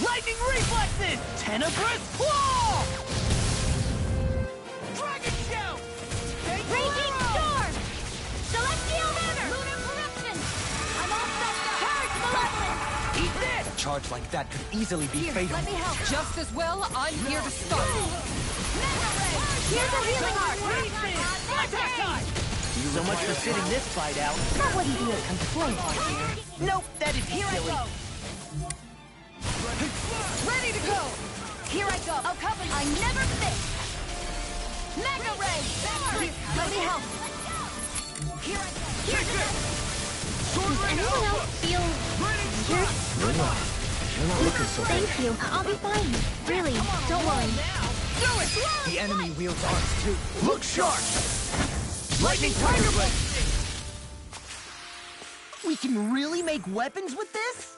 Lightning reflexes! Tenebrous claw! Dragon shout! Raging storm! Celestial hammer! Lunar corruption! I'm all set to Purge malevolence! Eat this! A charge like that could easily be Here, fatal. let me help. Just as well, I'm here to start. Here's a healing art! Attack time! So much for sitting this fight out. That wouldn't be a complaint, my dear. Nope, that'd be Here I silly. go. Ready to go. Here I go! I'll cover you! I never miss! Mega Ray! Let me help! Here I go! Here's the Sword Ring anyone Alpha! else feel Raining weird? You're not looking so good. Thank you. I'll be fine. Really, don't worry. Do it! The enemy wields arms too. Look sharp! Lightning Tiger Blade! We can really make weapons with this?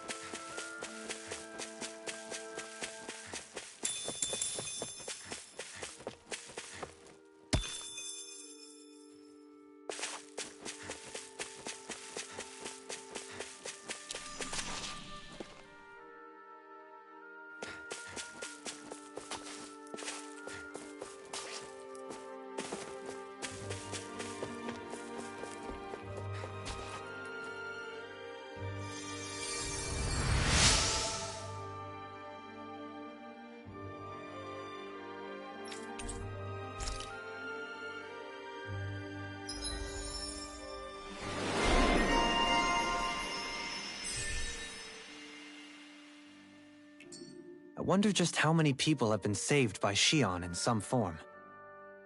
I wonder just how many people have been saved by Shion in some form.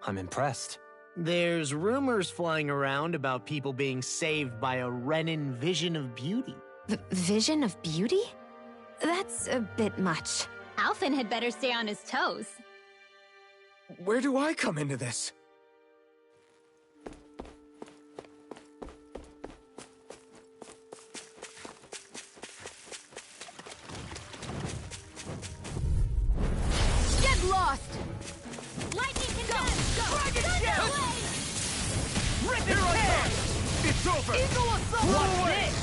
I'm impressed. There's rumors flying around about people being saved by a Renin vision of beauty. Vision of beauty? That's a bit much. Alphen had better stay on his toes. Where do I come into this? Get lost. Lightning can Dragon shout! Rip it apart! It's over! Eagle assault. Watch this!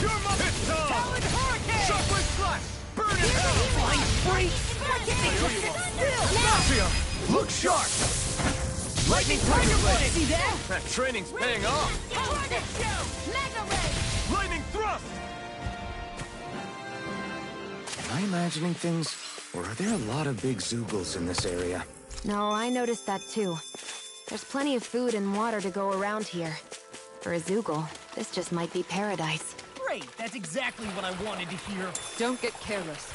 Your mother! Talon Hurricane! Shockwave Slash! Burn it out! Flying free! Mafia! Look sharp! Lightning Tiger Blade! See that? That training's paying off! Mega Ray! Lightning Thrust! Am I imagining things? Or are there a lot of big Zoogles in this area? No, I noticed that too. There's plenty of food and water to go around here. For a Zoogle, this just might be paradise. Great! That's exactly what I wanted to hear. Don't get careless.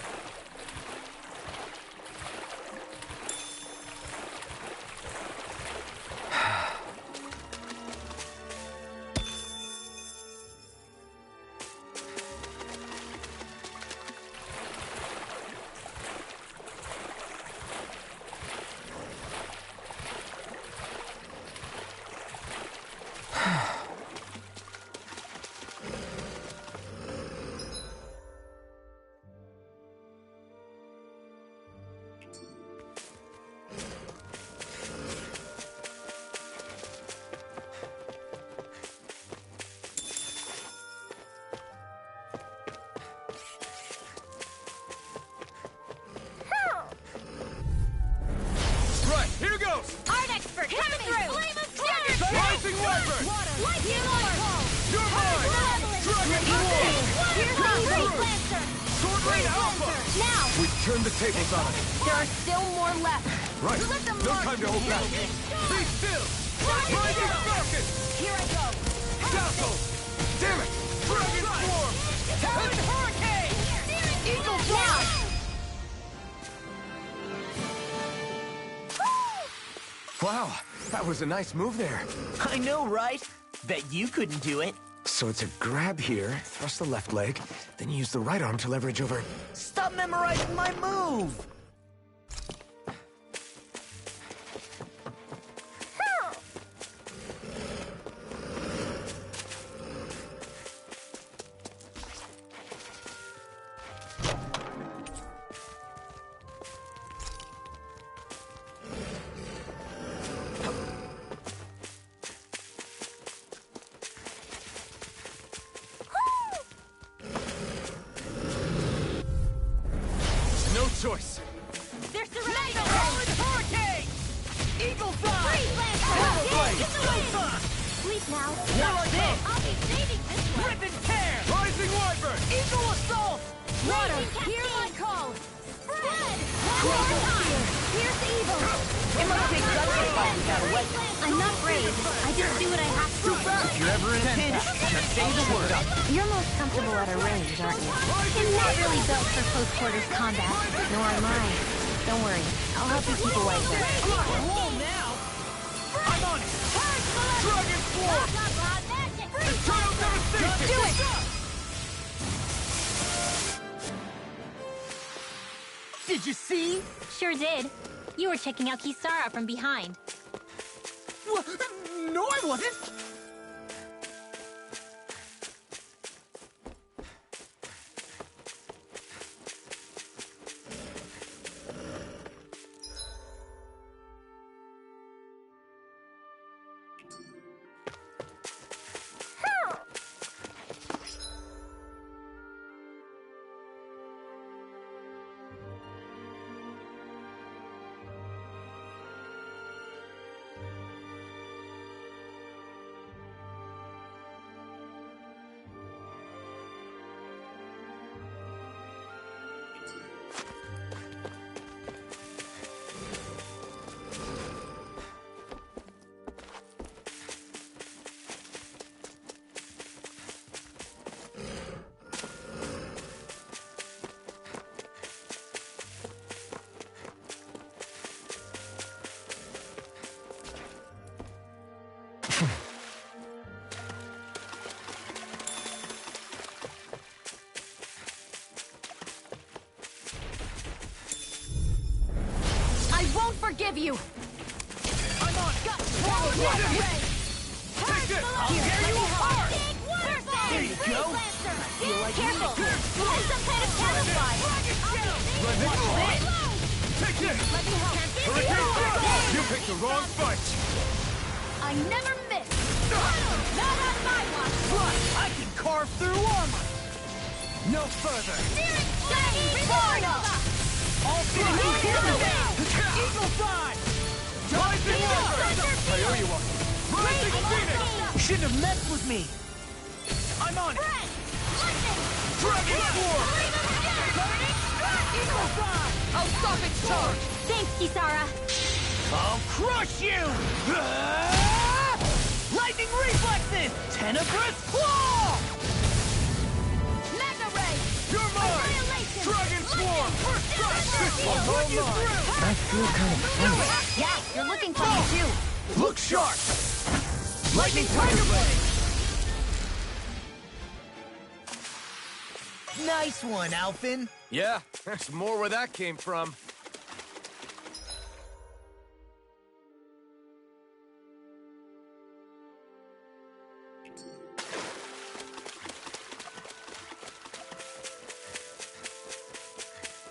Right, here goes! Art expert coming through! Flame of fire! Rising Weapon! Lightning water! You're mine! Dragon Roar! Freeze Lancer! Sword Rain Alpha! Now! We've turned the tables on it. There are still more left. Right. Let them No march time to hold back. Be still! Rising Falcon! Here I go! Dazzle! Damn it! Dragon Swarm! Talon Hurricane! Eagle Fly! Wow, that was a nice move there. I know, right? Bet you couldn't do it. So it's a grab here, thrust the left leg, then use the right arm to leverage over. Stop memorizing my move! It's go time! Sleep now. What's this? I'll be saving this one. Rip and tear! Rising Wyvern! Eagle assault! Water, Hear my call! Spread! Here's evil! It might take guts to fight without a weapon. I'm not brave. I just do what I have to. If you're ever in a pinch, just say the word. You're most comfortable at a range, aren't you? I'm not really built for close quarters combat. Nor am I. Don't worry. I'll help you keep away here. I'm on a roll now! I'm on it! Dragon Swarm! Eternal Devastation! Do it! Did you see? Sure did. You were checking out Kisara from behind. No, I wasn't! I won't forgive you! I'm on it! Take it! I'll tear you apart! There you go! Feel like Careful! There's some kind of camouflage! Take this! Let me help! Hurricane Thrust! You picked the wrong fight! I never miss! Not on my watch! Plus, I can carve through armor! No further! All finished! Eagle Fly! Rising Wyvern! I owe you one! Rising Phoenix! You shouldn't have messed with me! I'm on it! Dragon Swarm! Eagle Fly! I'll stop its charge! Thanks, Kisara! I'll crush you! Ah! Lightning reflexes! Tenebrous Claw! Mega Ray! You're mine! Dragon Swarm! First strike! This one's all mine! I feel kind of funny. Yeah, you're looking funny too! Look sharp! Lightning Tiger Blade! Nice one, Alphin! Yeah, there's more where that came from.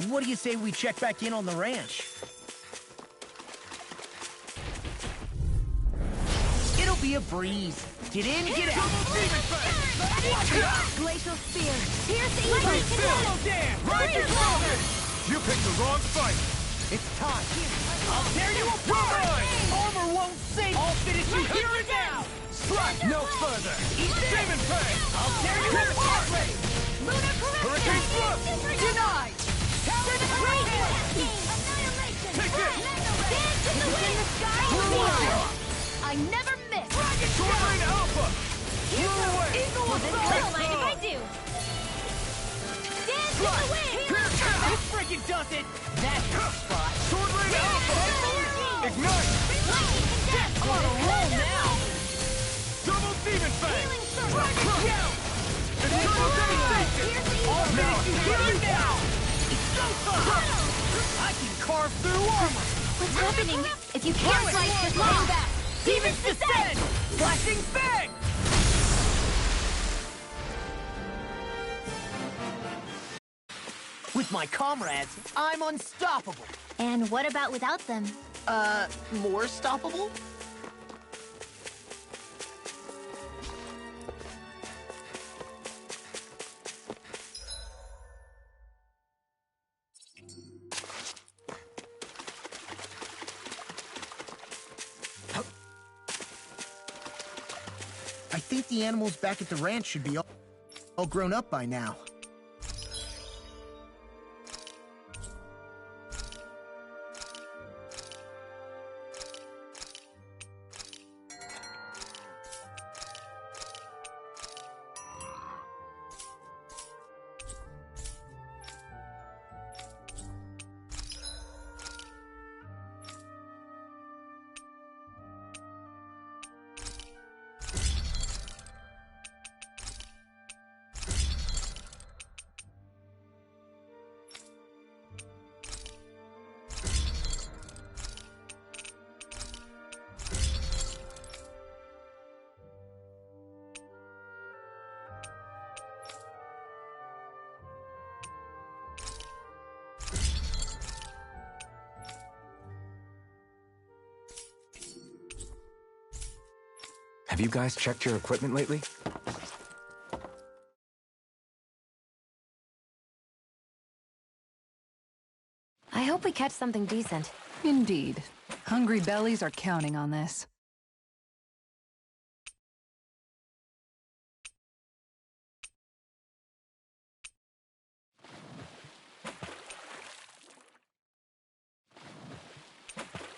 What do you say we check back in on the ranch? It'll be a breeze. Get in, get out. Glacial Spear! Here's the Lightning evil! Solo Dam! Rising Rocket! You picked the wrong fight! It's time. I'll tear you apart! Armor won't save. I'll finish you here and now! Strike no further! Eat Demon Fang! I'll tear you apart! Hurricane Thrust! Denied! Take this! I never miss! Sword Rain Alpha! Blew away! Don't mind if I do! Dance in the wind! This freaking does it! That's the spot! Sword Rain Alpha! Ignite! I'm on a roll now! Double Demon Fang! Dragon Shout! Eternal Devastation! All finish you here and now! It's go time! I can carve through armor! What's happening? If you can't fight, just hang back! Demons descend! Flashing Fang! With my comrades, I'm unstoppable. And what about without them? More stoppable? I think the animals back at the ranch should be all grown up by now. Have you guys checked your equipment lately? I hope we catch something decent. Indeed. Hungry bellies are counting on this.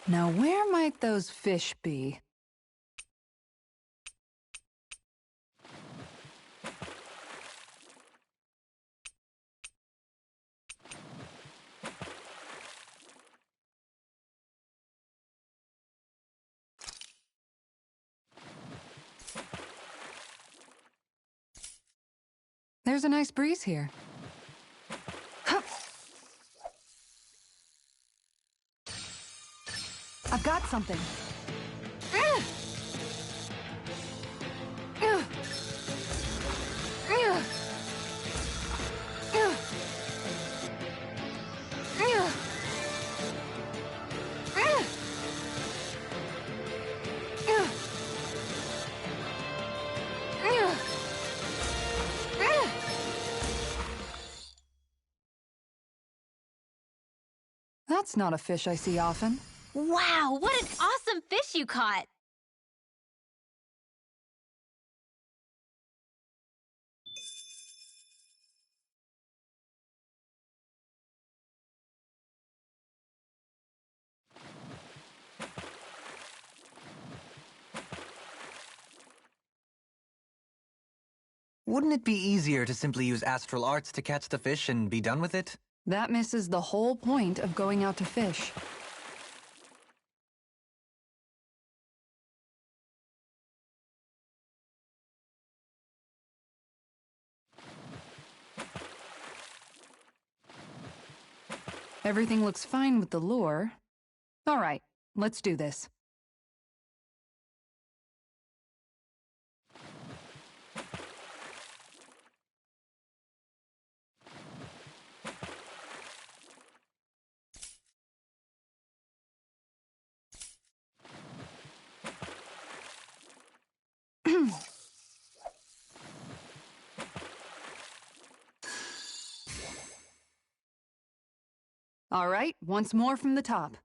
Now where might those fish be? There's a nice breeze here. I've got something. That's not a fish I see often. Wow, what an awesome fish you caught! Wouldn't it be easier to simply use astral arts to catch the fish and be done with it? That misses the whole point of going out to fish. Everything looks fine with the lure. All right, let's do this. All right, once more from the top.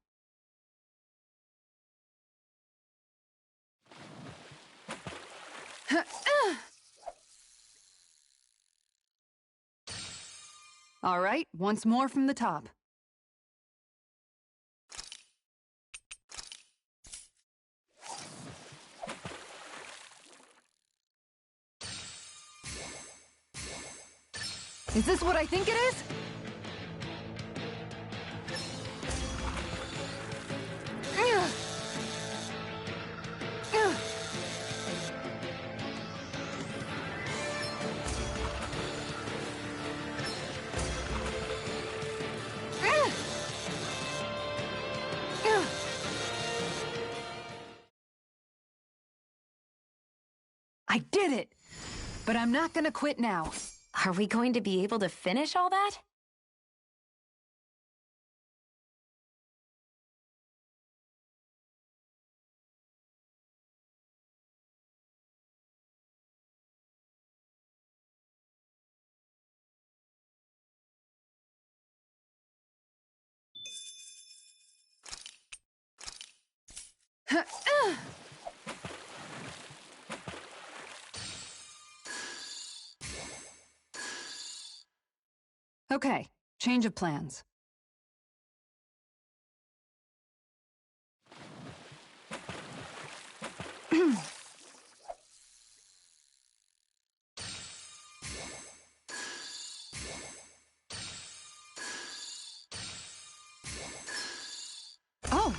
All right, once more from the top. Is this what I think it is? I did it! But I'm not gonna quit now. Are we going to be able to finish all that? Okay, change of plans. Oh!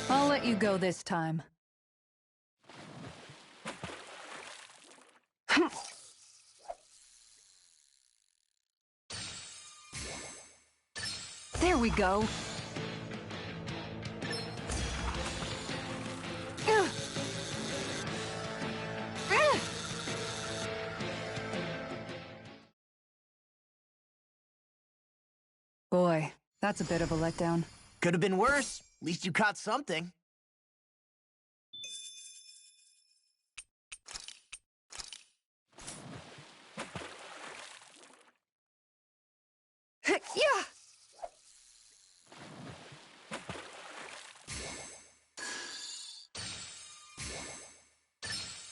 I'll let you go this time. There we go. Boy, that's a bit of a letdown. Could have been worse. At least you caught something. Yeah!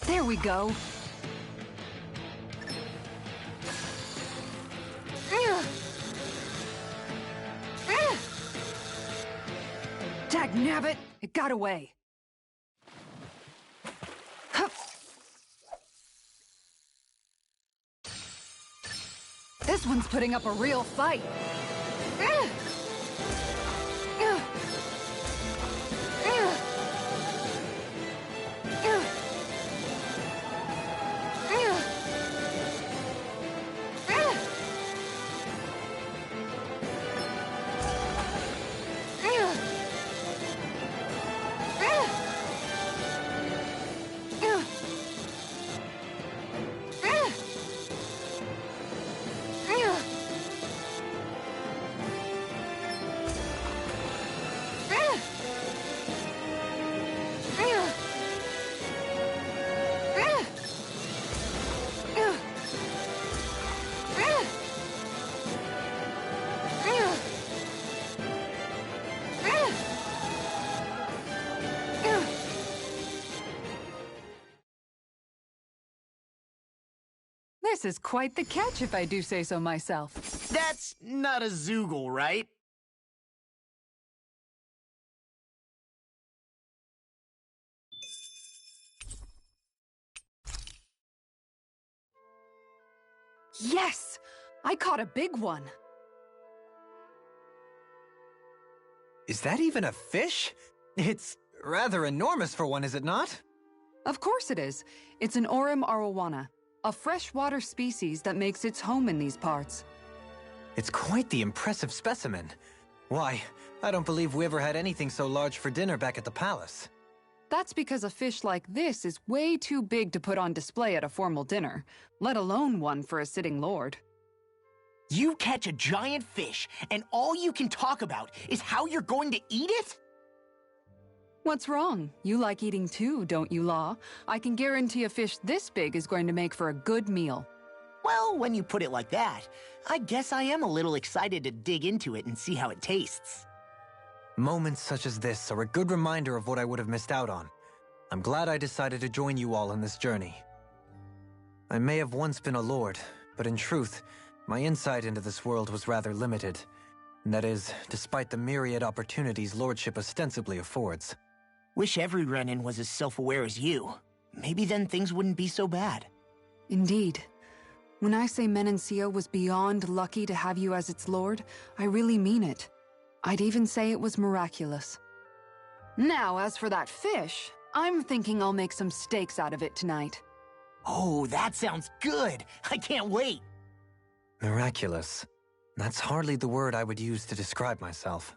There we go. Dagnabbit! It got away. This one's putting up a real fight. This is quite the catch, if I do say so myself. That's not a Zoogle, right? Yes! I caught a big one. Is that even a fish? It's rather enormous for one, is it not? Of course it is. It's an Orem arowana, a freshwater species that makes its home in these parts. It's quite the impressive specimen. Why, I don't believe we ever had anything so large for dinner back at the palace. That's because a fish like this is way too big to put on display at a formal dinner, let alone one for a sitting lord. You catch a giant fish, and all you can talk about is how you're going to eat it? What's wrong? You like eating too, don't you, Law? I can guarantee a fish this big is going to make for a good meal. Well, when you put it like that, I guess I am a little excited to dig into it and see how it tastes. Moments such as this are a good reminder of what I would have missed out on. I'm glad I decided to join you all on this journey. I may have once been a lord, but in truth, my insight into this world was rather limited. And that is, despite the myriad opportunities lordship ostensibly affords. Wish every Renin was as self-aware as you. Maybe then things wouldn't be so bad. Indeed. When I say Menancia was beyond lucky to have you as its lord, I really mean it. I'd even say it was miraculous. Now, as for that fish, I'm thinking I'll make some steaks out of it tonight. Oh, that sounds good! I can't wait! Miraculous. That's hardly the word I would use to describe myself.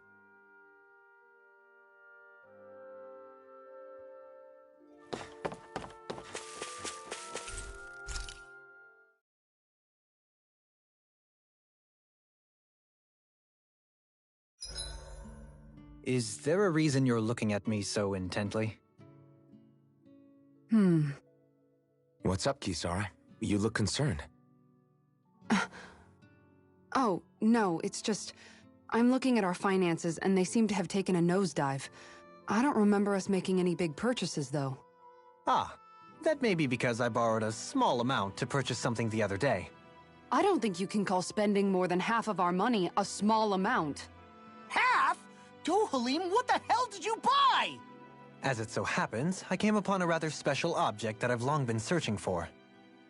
Is there a reason you're looking at me so intently? What's up, Kisara? You look concerned. Oh, no, it's just... I'm looking at our finances and they seem to have taken a nosedive. I don't remember us making any big purchases, though. Ah, that may be because I borrowed a small amount to purchase something the other day. I don't think you can call spending more than half of our money a small amount. Half? Dohalim, what the hell did you buy? As it so happens, I came upon a rather special object that I've long been searching for.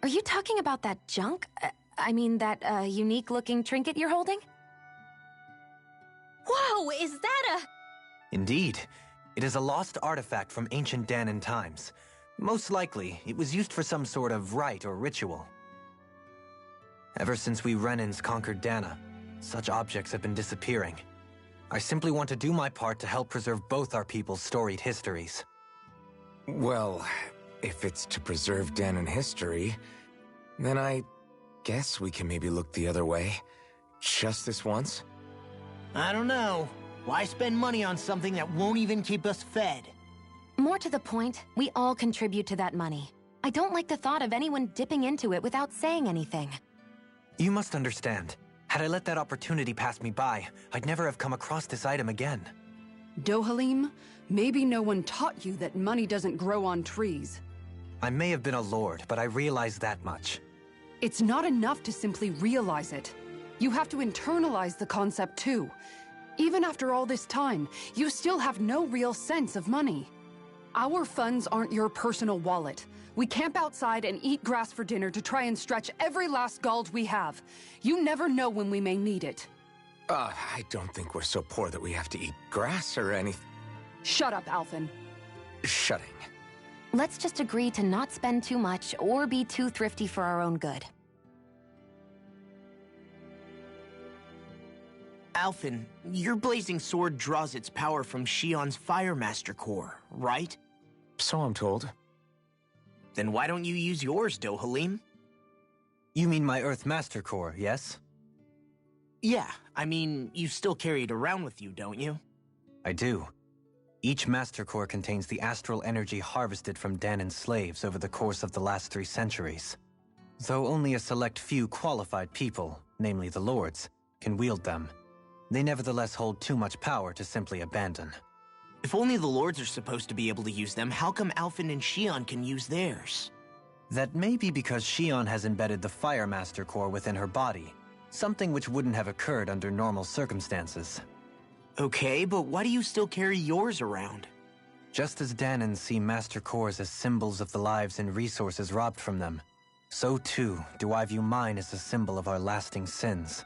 Are you talking about that junk? I mean, that unique-looking trinket you're holding? Whoa, is that a... Indeed. It is a lost artifact from ancient Danan times. Most likely, it was used for some sort of rite or ritual. Ever since we Renans conquered Dana, such objects have been disappearing. I simply want to do my part to help preserve both our people's storied histories. Well, if it's to preserve Danan history, then I guess we can maybe look the other way. Just this once? I don't know. Why spend money on something that won't even keep us fed? More to the point, we all contribute to that money. I don't like the thought of anyone dipping into it without saying anything. You must understand. Had I let that opportunity pass me by, I'd never have come across this item again. Dohalim, maybe no one taught you that money doesn't grow on trees. I may have been a lord, but I realize that much. It's not enough to simply realize it. You have to internalize the concept too. Even after all this time, you still have no real sense of money. Our funds aren't your personal wallet. We camp outside and eat grass for dinner to try and stretch every last gold we have. You never know when we may need it. I don't think we're so poor that we have to eat grass or anything. Shut up, Alphen. Shutting. Let's just agree to not spend too much or be too thrifty for our own good. Alphen, your blazing sword draws its power from Shion's Fire Master Core, right? So I'm told. Then why don't you use yours, Dohalim? You mean my Earth Master Core, yes? Yeah, I mean, you still carry it around with you, don't you? I do. Each Master Core contains the astral energy harvested from Danan's slaves over the course of the last 3 centuries. Though only a select few qualified people, namely the Lords, can wield them, they nevertheless hold too much power to simply abandon. If only the Lords are supposed to be able to use them, how come Alphen and Shion can use theirs? That may be because Shion has embedded the Fire Master Core within her body, something which wouldn't have occurred under normal circumstances. Okay, but why do you still carry yours around? Just as Danans see Master Cores as symbols of the lives and resources robbed from them, so too do I view mine as a symbol of our lasting sins.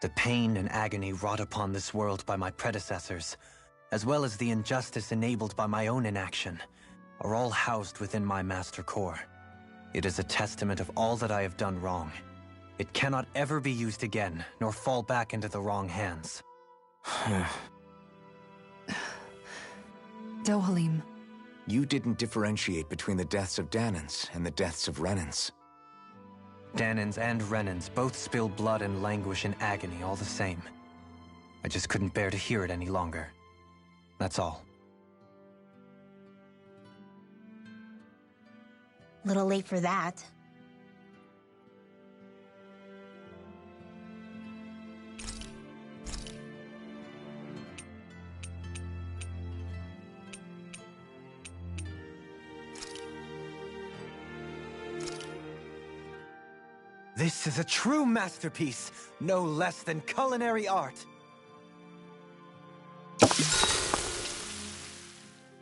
The pain and agony wrought upon this world by my predecessors, as well as the injustice enabled by my own inaction, are all housed within my Master Core. It is a testament of all that I have done wrong. It cannot ever be used again, nor fall back into the wrong hands. Dohalim. You didn't differentiate between the deaths of Danans and the deaths of Renans. Danans and Renans both spill blood and languish in agony all the same. I just couldn't bear to hear it any longer. That's all. Little late for that. This is a true masterpiece, no less than culinary art.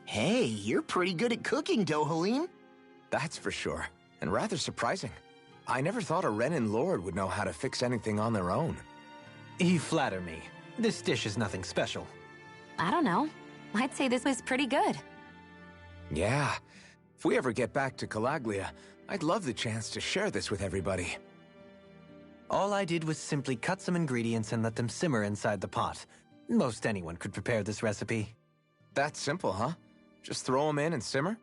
Hey, you're pretty good at cooking, Dohalim. That's for sure, and rather surprising. I never thought a Renan Lord would know how to fix anything on their own. You flatter me. This dish is nothing special. I don't know. I'd say this was pretty good. Yeah. If we ever get back to Calaglia, I'd love the chance to share this with everybody. All I did was simply cut some ingredients and let them simmer inside the pot. Most anyone could prepare this recipe. That's simple, huh? Just throw them in and simmer?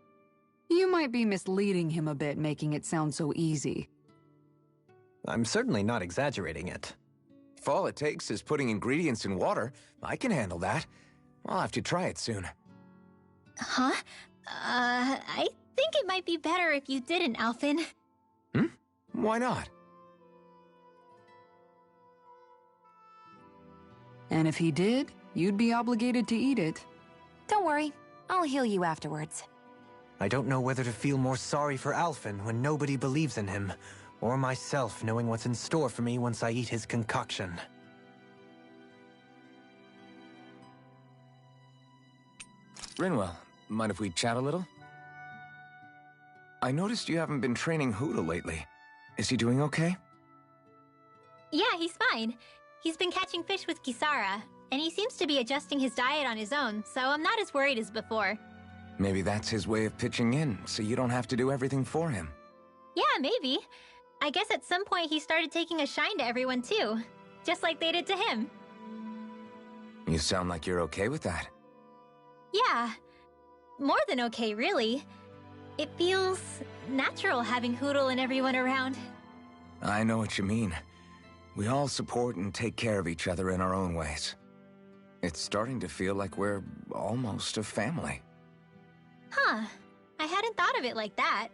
You might be misleading him a bit, making it sound so easy. I'm certainly not exaggerating it. If all it takes is putting ingredients in water, I can handle that. I'll have to try it soon. Huh? I think it might be better if you didn't, Alphen. Why not? And if he did, you'd be obligated to eat it. Don't worry. I'll heal you afterwards. I don't know whether to feel more sorry for Alphen when nobody believes in him, or myself knowing what's in store for me once I eat his concoction. Rinwell, mind if we chat a little? I noticed you haven't been training Hootle lately. Is he doing okay? Yeah, he's fine. He's been catching fish with Kisara, and he seems to be adjusting his diet on his own, so I'm not as worried as before. Maybe that's his way of pitching in, so you don't have to do everything for him. Yeah, maybe. I guess at some point he started taking a shine to everyone too, just like they did to him. You sound like you're okay with that. Yeah. More than okay, really. It feels natural having Hootle and everyone around. I know what you mean. We all support and take care of each other in our own ways. It's starting to feel like we're almost a family. Huh. I hadn't thought of it like that.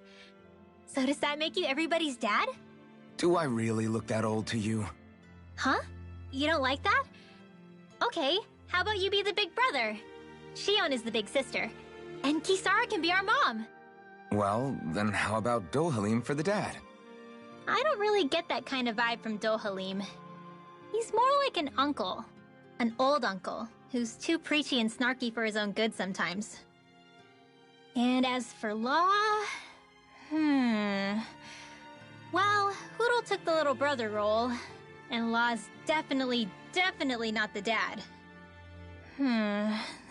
So does that make you everybody's dad? Do I really look that old to you? Huh? You don't like that? Okay, how about you be the big brother? Shion is the big sister, and Kisara can be our mom. Well, then how about Dohalim for the dad? I don't really get that kind of vibe from Dohalim. He's more like an uncle. An old uncle, who's too preachy and snarky for his own good sometimes. And as for Law... Well, Hootle took the little brother role, and Law's definitely not the dad.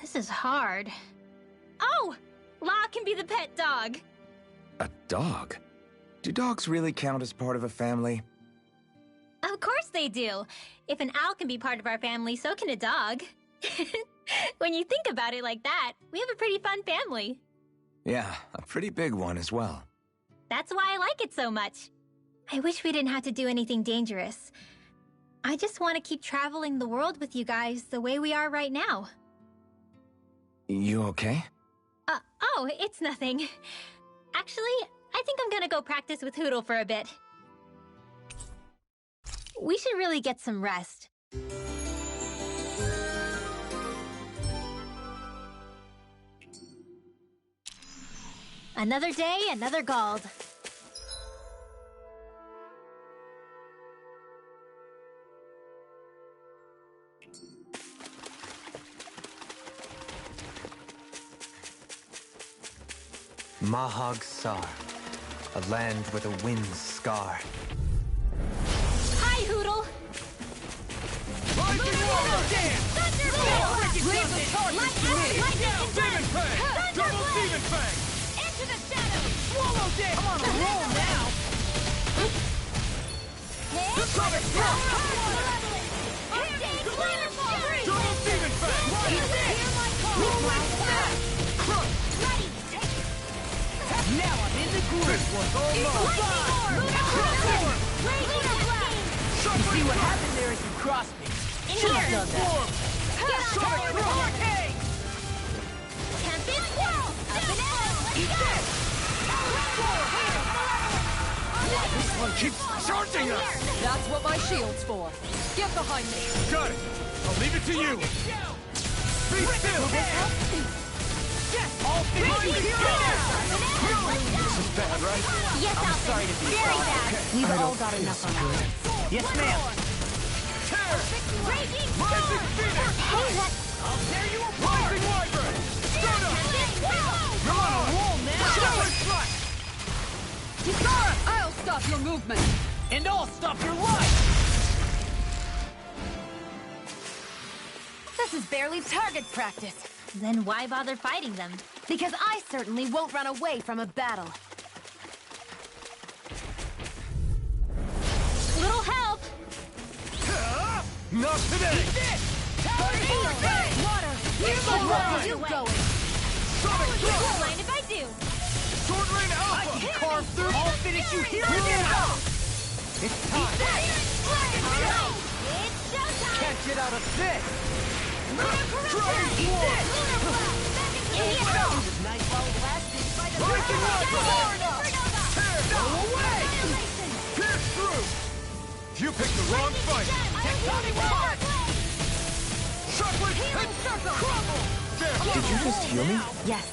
This is hard. Oh! Law can be the pet dog! A dog? Do dogs really count as part of a family? Of course they do! If an owl can be part of our family, so can a dog. When you think about it like that, we have a pretty fun family. Yeah, a pretty big one as well. That's why I like it so much. I wish we didn't have to do anything dangerous. I just want to keep traveling the world with you guys the way we are right now. You okay? Oh, it's nothing. Actually, I think I'm gonna go practice with Hootle for a bit. We should really get some rest. Another day, another Gald. Mahag Sar, a land where the winds scar. Hi, Hootle! Lightning Water! Thunderbolt! Raise the target to me! Lightning Demon Fang! Double Demon Fang! Into the shadows! Swallow this! I'm on a roll now! The Sonic Thrust! Double Demon Fang! Now I'm in the groove! This one's all mine! You see what happened there as you crossed me? Should have done that! Sonic Hurricane! Tempest Wall! Eat this! This one keeps charging us! That's what my shield's for. Get behind me. Got it! I'll leave it to you! Be still! All things This is bad, right? Yes, I'm Alphen. sorry to be Very so- bad. Okay. We've I all don't got feel enough so on good. that. Yes, ma'am. Tear! Raging Rising Phoenix! I'll tear you apart! Rising Wyvern! Stun up! You're on a roll now! Shadow Strike! Kisara, I'll stop your movement. And I'll stop your life! This is barely target practice. Then why bother fighting them? Because I certainly won't run away from a battle. Little help! Not today! Water! Where you going? Sonic Don't Thrust! mind if I do. Sword Rain Alpha! Carve through! I'll finish you here and now! It's time! Alright, it's showtime! Can't get out of this! Dragon Sword! Nice while it lasted by the Breaking Weapon! Tear! Go away! Pierce through! You picked the wrong fight! Tectonic Mark! Chocolate and crumble! There! Did you just heal me? Yes.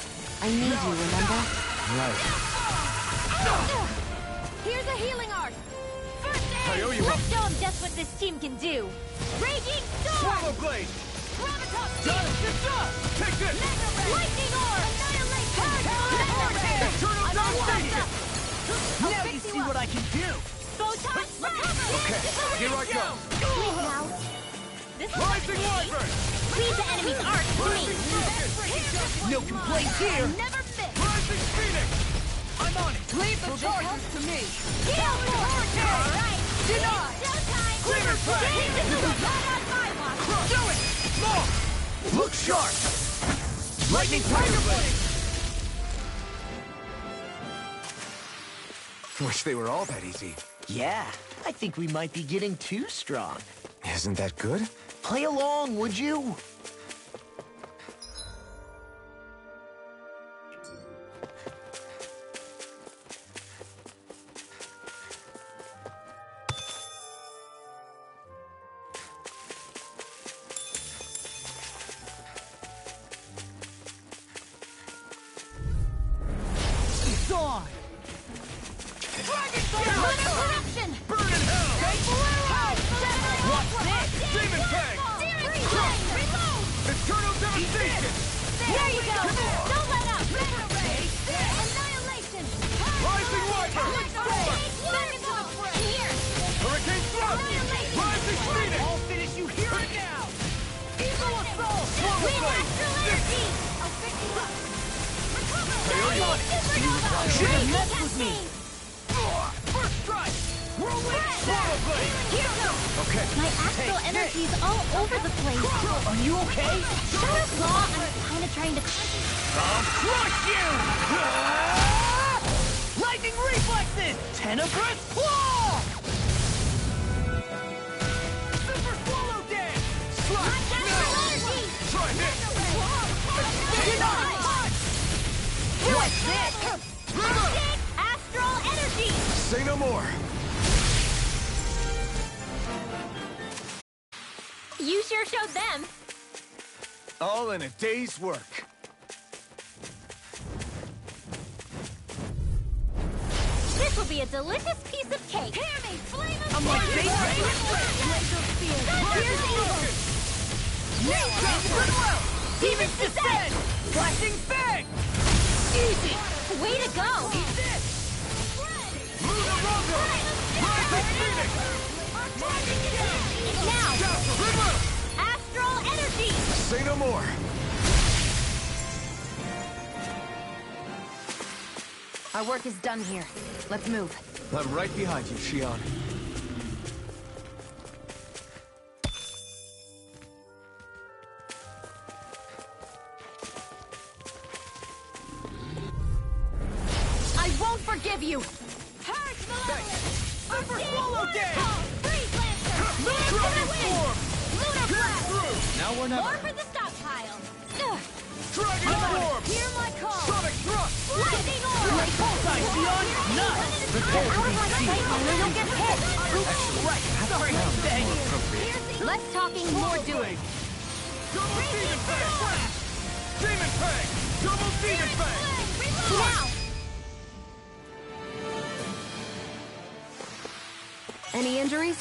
I need you, remember? Right. Here's a healing art. First aid. I owe you Let's one. show them just what this team can do. Raging storm. Swallow blade! Graviton Done! speed. Get done! Take this! Lightning orb. Annihilation. Eternal devastation! Now you see what I can do. Photon blast. Okay, here I go! Wait now. This is Rising Wyvern! Leave the enemy's art to me. No complaints here. Never miss. Rising Phoenix! I'm on it. Leave the charges to me. Heal me. All right. Denied. Showtime. Glimmer Fang! This is not on my watch. Do it. More. Look sharp! Lightning tiger blade. Wish they were all that easy. Yeah, I think we might be getting too strong. Isn't that good? Play along, would you? Dawn. Corruption. Burn in hell! What's this? Demon Fang! Eternal devastation! There you go. Don't let up. Annihilation. Rising Wyvern! Here. Hurricane Thrust! Rising Phoenix! I'll finish you here and now. Evil assault. With astral energy. You should have messed with me. First strike! Whirlwind Swallow Blade! Here goes. Okay. My astral energy's all over the place. Are you okay? Shut up, Law. I'm kind of trying to concentrate. I'll crush you! Lightning reflexes! Tenebrous claw! Super swallow dance! Slap! Astral energy. Try this! What's this? Big astral energy. Say no more! You sure showed them. All in a day's work. This will be a delicious piece of cake. Hear me, flame of I'm like fire. Big Laser spear. Here's evil. Now Goodwill! Demons descend! Flashing bang! Easy! Way to go. Eat this! Luna Rondo! Rising Phoenix! Now, astral energy. Say no more! Our work is done here. Let's move. I'm right behind you, Shion. I won't forgive you! Super swallow dance! Dragon Form! Lunar blast. Now we're More never. for the stockpile. Dragon Form! Hear my call. Sonic Thrust! Lightning orb. Bullseye, Shion! Nuts! You'll get hit. Right, sorry, thanks. Less talking, more doing. Double Demon Fang! Demon Fang! Double Demon Fang! Now. Any injuries?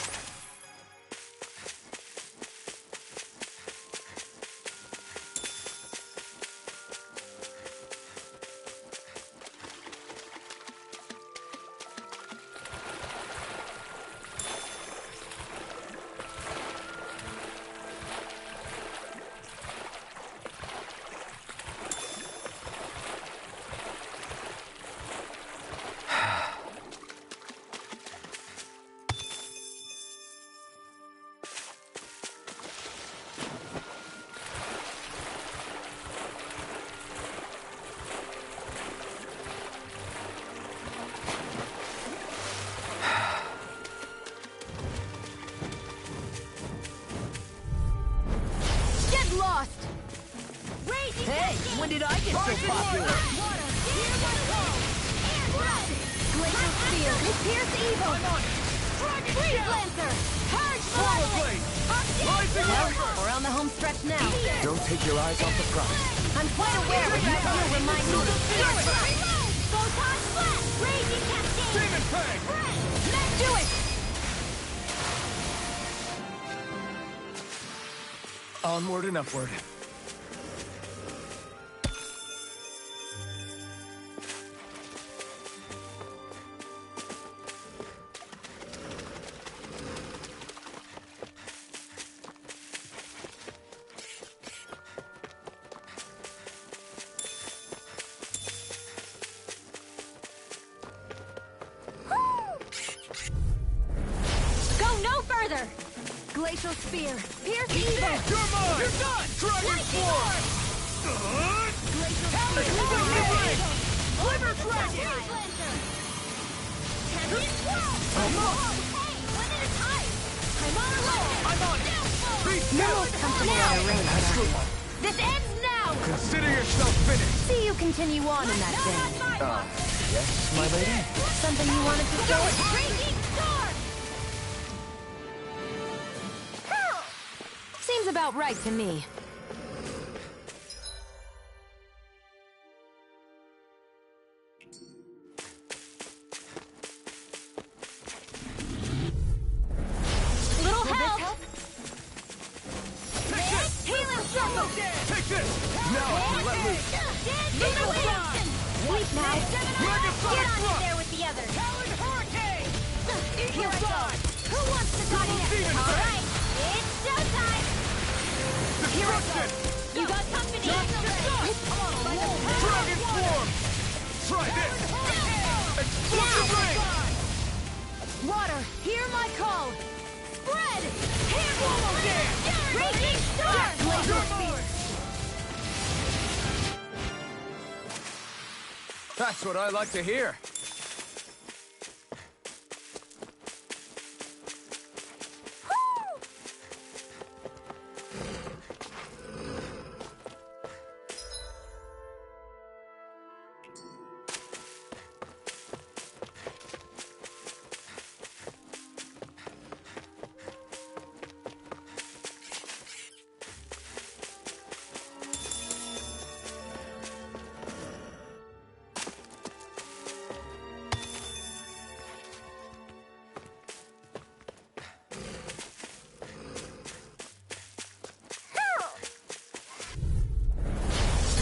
When did I get so popular? Glacial Spear. Pierce evil. Freeze Lancer. Purge Swallow Blade! Rising Wyvern! We're on the home stretch now. Don't take your eyes off the prize. I'm quite aware what that view reminds me of. Photon Blast! Raging Cascade! Demon Fang! Let's do it! Onward and upward. Go no further! Glacial Spear, pierce You're evil! mine! You're done! Dragon Swarm! Liver Dragon! I'm on! One at a time! I'm on a roll! I'm on it! Be No still! one's comfortable at a range. This ends now! Consider yourself finished! See you continue on in that vein. Yes, my lady? Something you wanted to say? Raging Storm! Seems about right to me. Little help! Healing Circle! Take this! Now I can let loose! Missile Side! Sleep now. Mega Get Sonic on in Thrust! there with the others! Talon Hurricane! Here I go! Who wants to talk next? Demon All Fang! right, it's showtime! Destruction! You got company! Dragon Swarm! Try this! Explosion Ring! Water, hear my call! Spread! Hand wall dance! Raging Storm! You're mine! That's what I like to hear.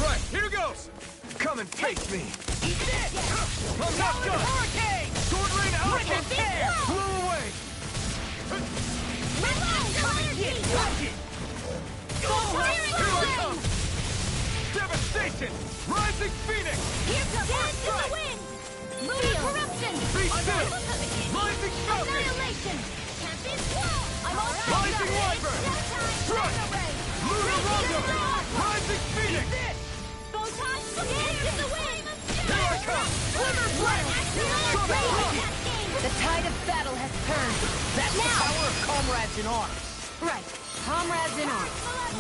Right, here goes! Come and face me! Eat this! I'm not done! Hurricane! Sword Rain out and tear! Blow away! Devastation! Rising Phoenix! Here comes Dance in the Wind! Lunar Corruption! Be still! Rising Falcon! Annihilation! Champion Swirl! I'm on Rising Wyvern! Strike! Lunar Rondo! Rising Phoenix! Photon Dance in the Wind! Here I come! Lunar Blast! The tide of battle has turned. That's the power of comrades in arms. Right, comrades in arms.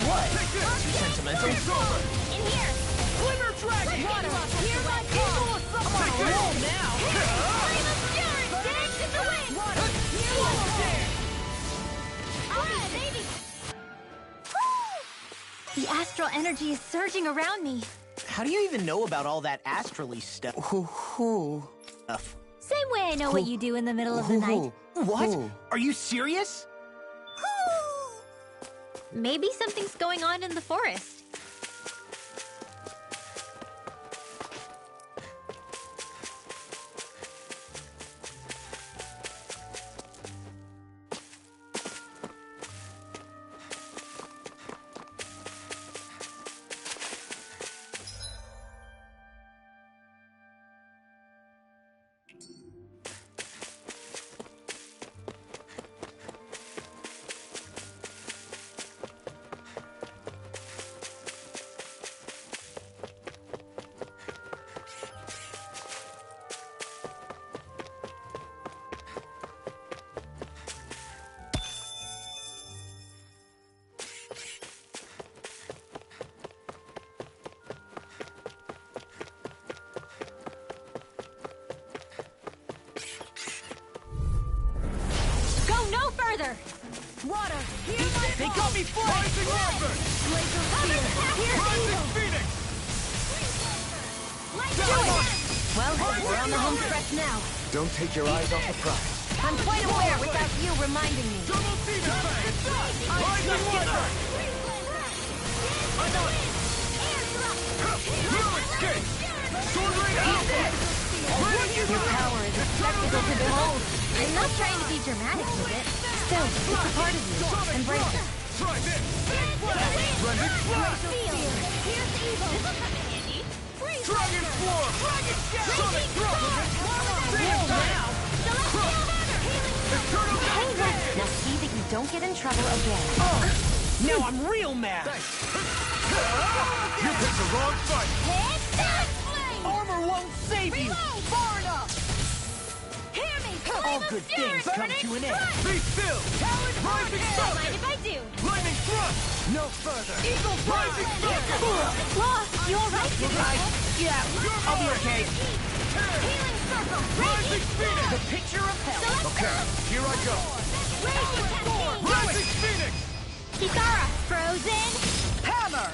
What? Take this! Too sentimental. It's over! In here! Glimmer Dragon! Water! Hear my call! I'm on a roll now. Flame of Fury! Dance in the Wind! Water! Swallow Dance! Alright, baby! The astral energy is surging around me. How do you even know about all that astrally stuff? Same way I know what you do in the middle of the night. What? Are you serious? Maybe something's going on in the forest. further! Water, hear my They call! got me flying! Rising Wyvern! Glacial Spear, hear Rising evil! Phoenix! Well, we're on the home stretch now. Don't take your eyes off the prize. I'm quite aware without you reminding me. Your power is a spectacle to behold. I'm not trying to be dramatic with it. Still, it's a part of you. Embrace it. Try this! Here's evil. Dragon Form! Sonic Thrust! Now see that you don't get in trouble again. Now I'm real mad! You picked the wrong fight! Armor won't save you! Far enough. Hear me. All good things come to an end. Be still! Rising Mind Falcon! if I do? Lightning Thrust! No further. Eagle Rising Falcon! Lost. You all right? Yeah, I'll be okay. Healing circle. Rising Phoenix! The picture of hell. Okay, here I go! Raging cascade. Rising Phoenix! Kitara. Frozen. Hammer.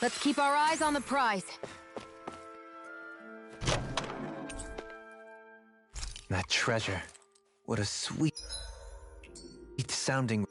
Let's keep our eyes on the prize. That treasure. What a sweet sounding.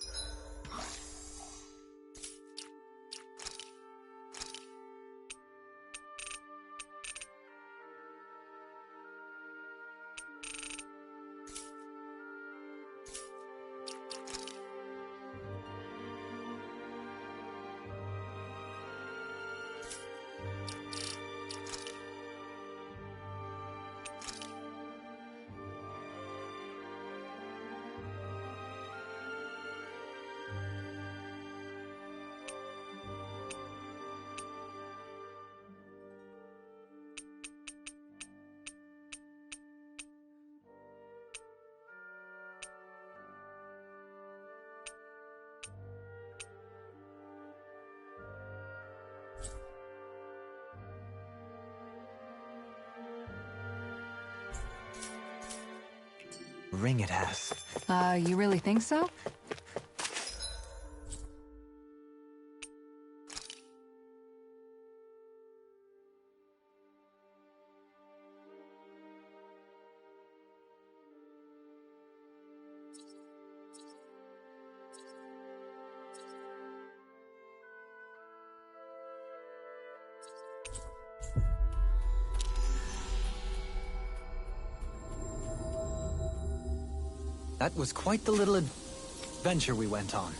Ring it has. You really think so? That was quite the little adventure we went on.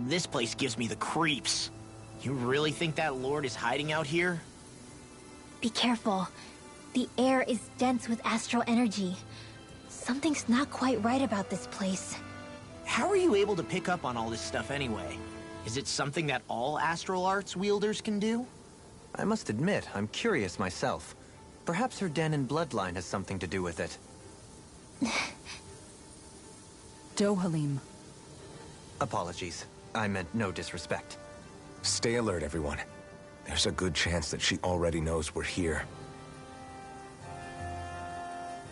This place gives me the creeps. You really think that Lord is hiding out here? Be careful. The air is dense with astral energy. Something's not quite right about this place. How are you able to pick up on all this stuff anyway? Is it something that all astral arts wielders can do? I must admit, I'm curious myself. Perhaps her den and bloodline has something to do with it. Dohalim. Apologies. I meant no disrespect. Stay alert, everyone. There's a good chance that she already knows we're here.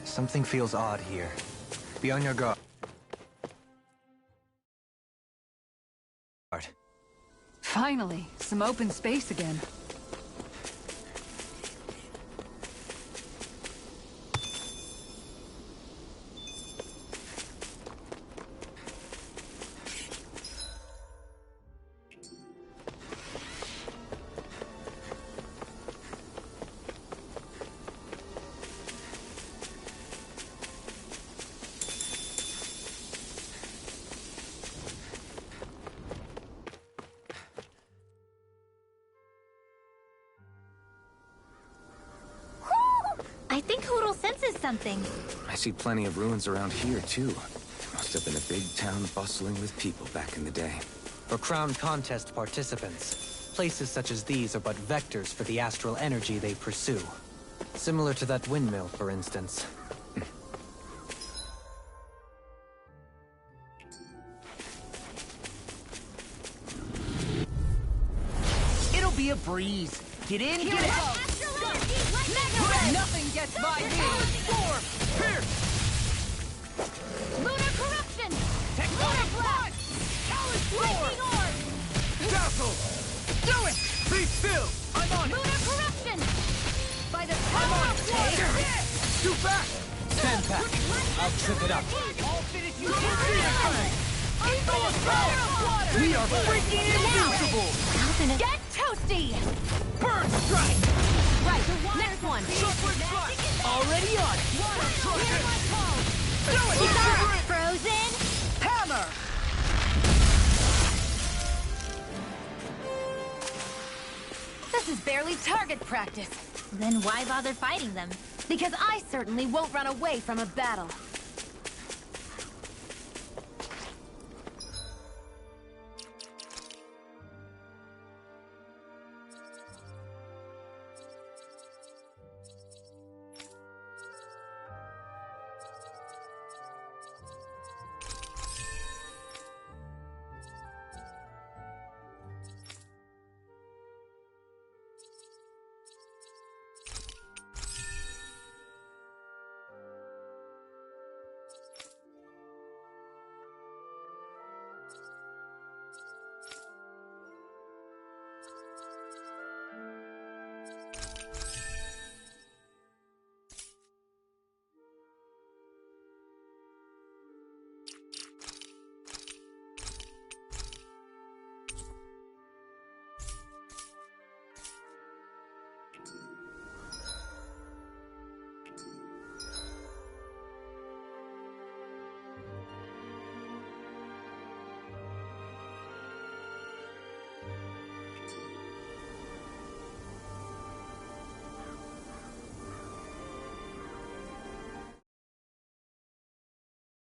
Something feels odd here. Be on your guard. Finally, some open space again. something. I see plenty of ruins around here, too. Must have been a big town bustling with people back in the day. For Crown Contest participants, places such as these are but vectors for the astral energy they pursue. Similar to that windmill, for instance. It'll be a breeze. Get in, get out. Nothing gets by me. Storm, pierce. Lunar corruption! Tectonic blast. Lightning orb! Dazzle. Do it. Be still. I'm on it. Lunar corruption! By the I'm power on of it. water! Too fast. Stand back. I'll trip it up. All finish you can see it. Eagle water. We are freaking invincible. Get toasty! Burn strike. Right, next one. Upward thrust. Already on it. Hear my call! Do it. Frozen! Hammer. This is barely target practice. Then why bother fighting them? Because I certainly won't run away from a battle.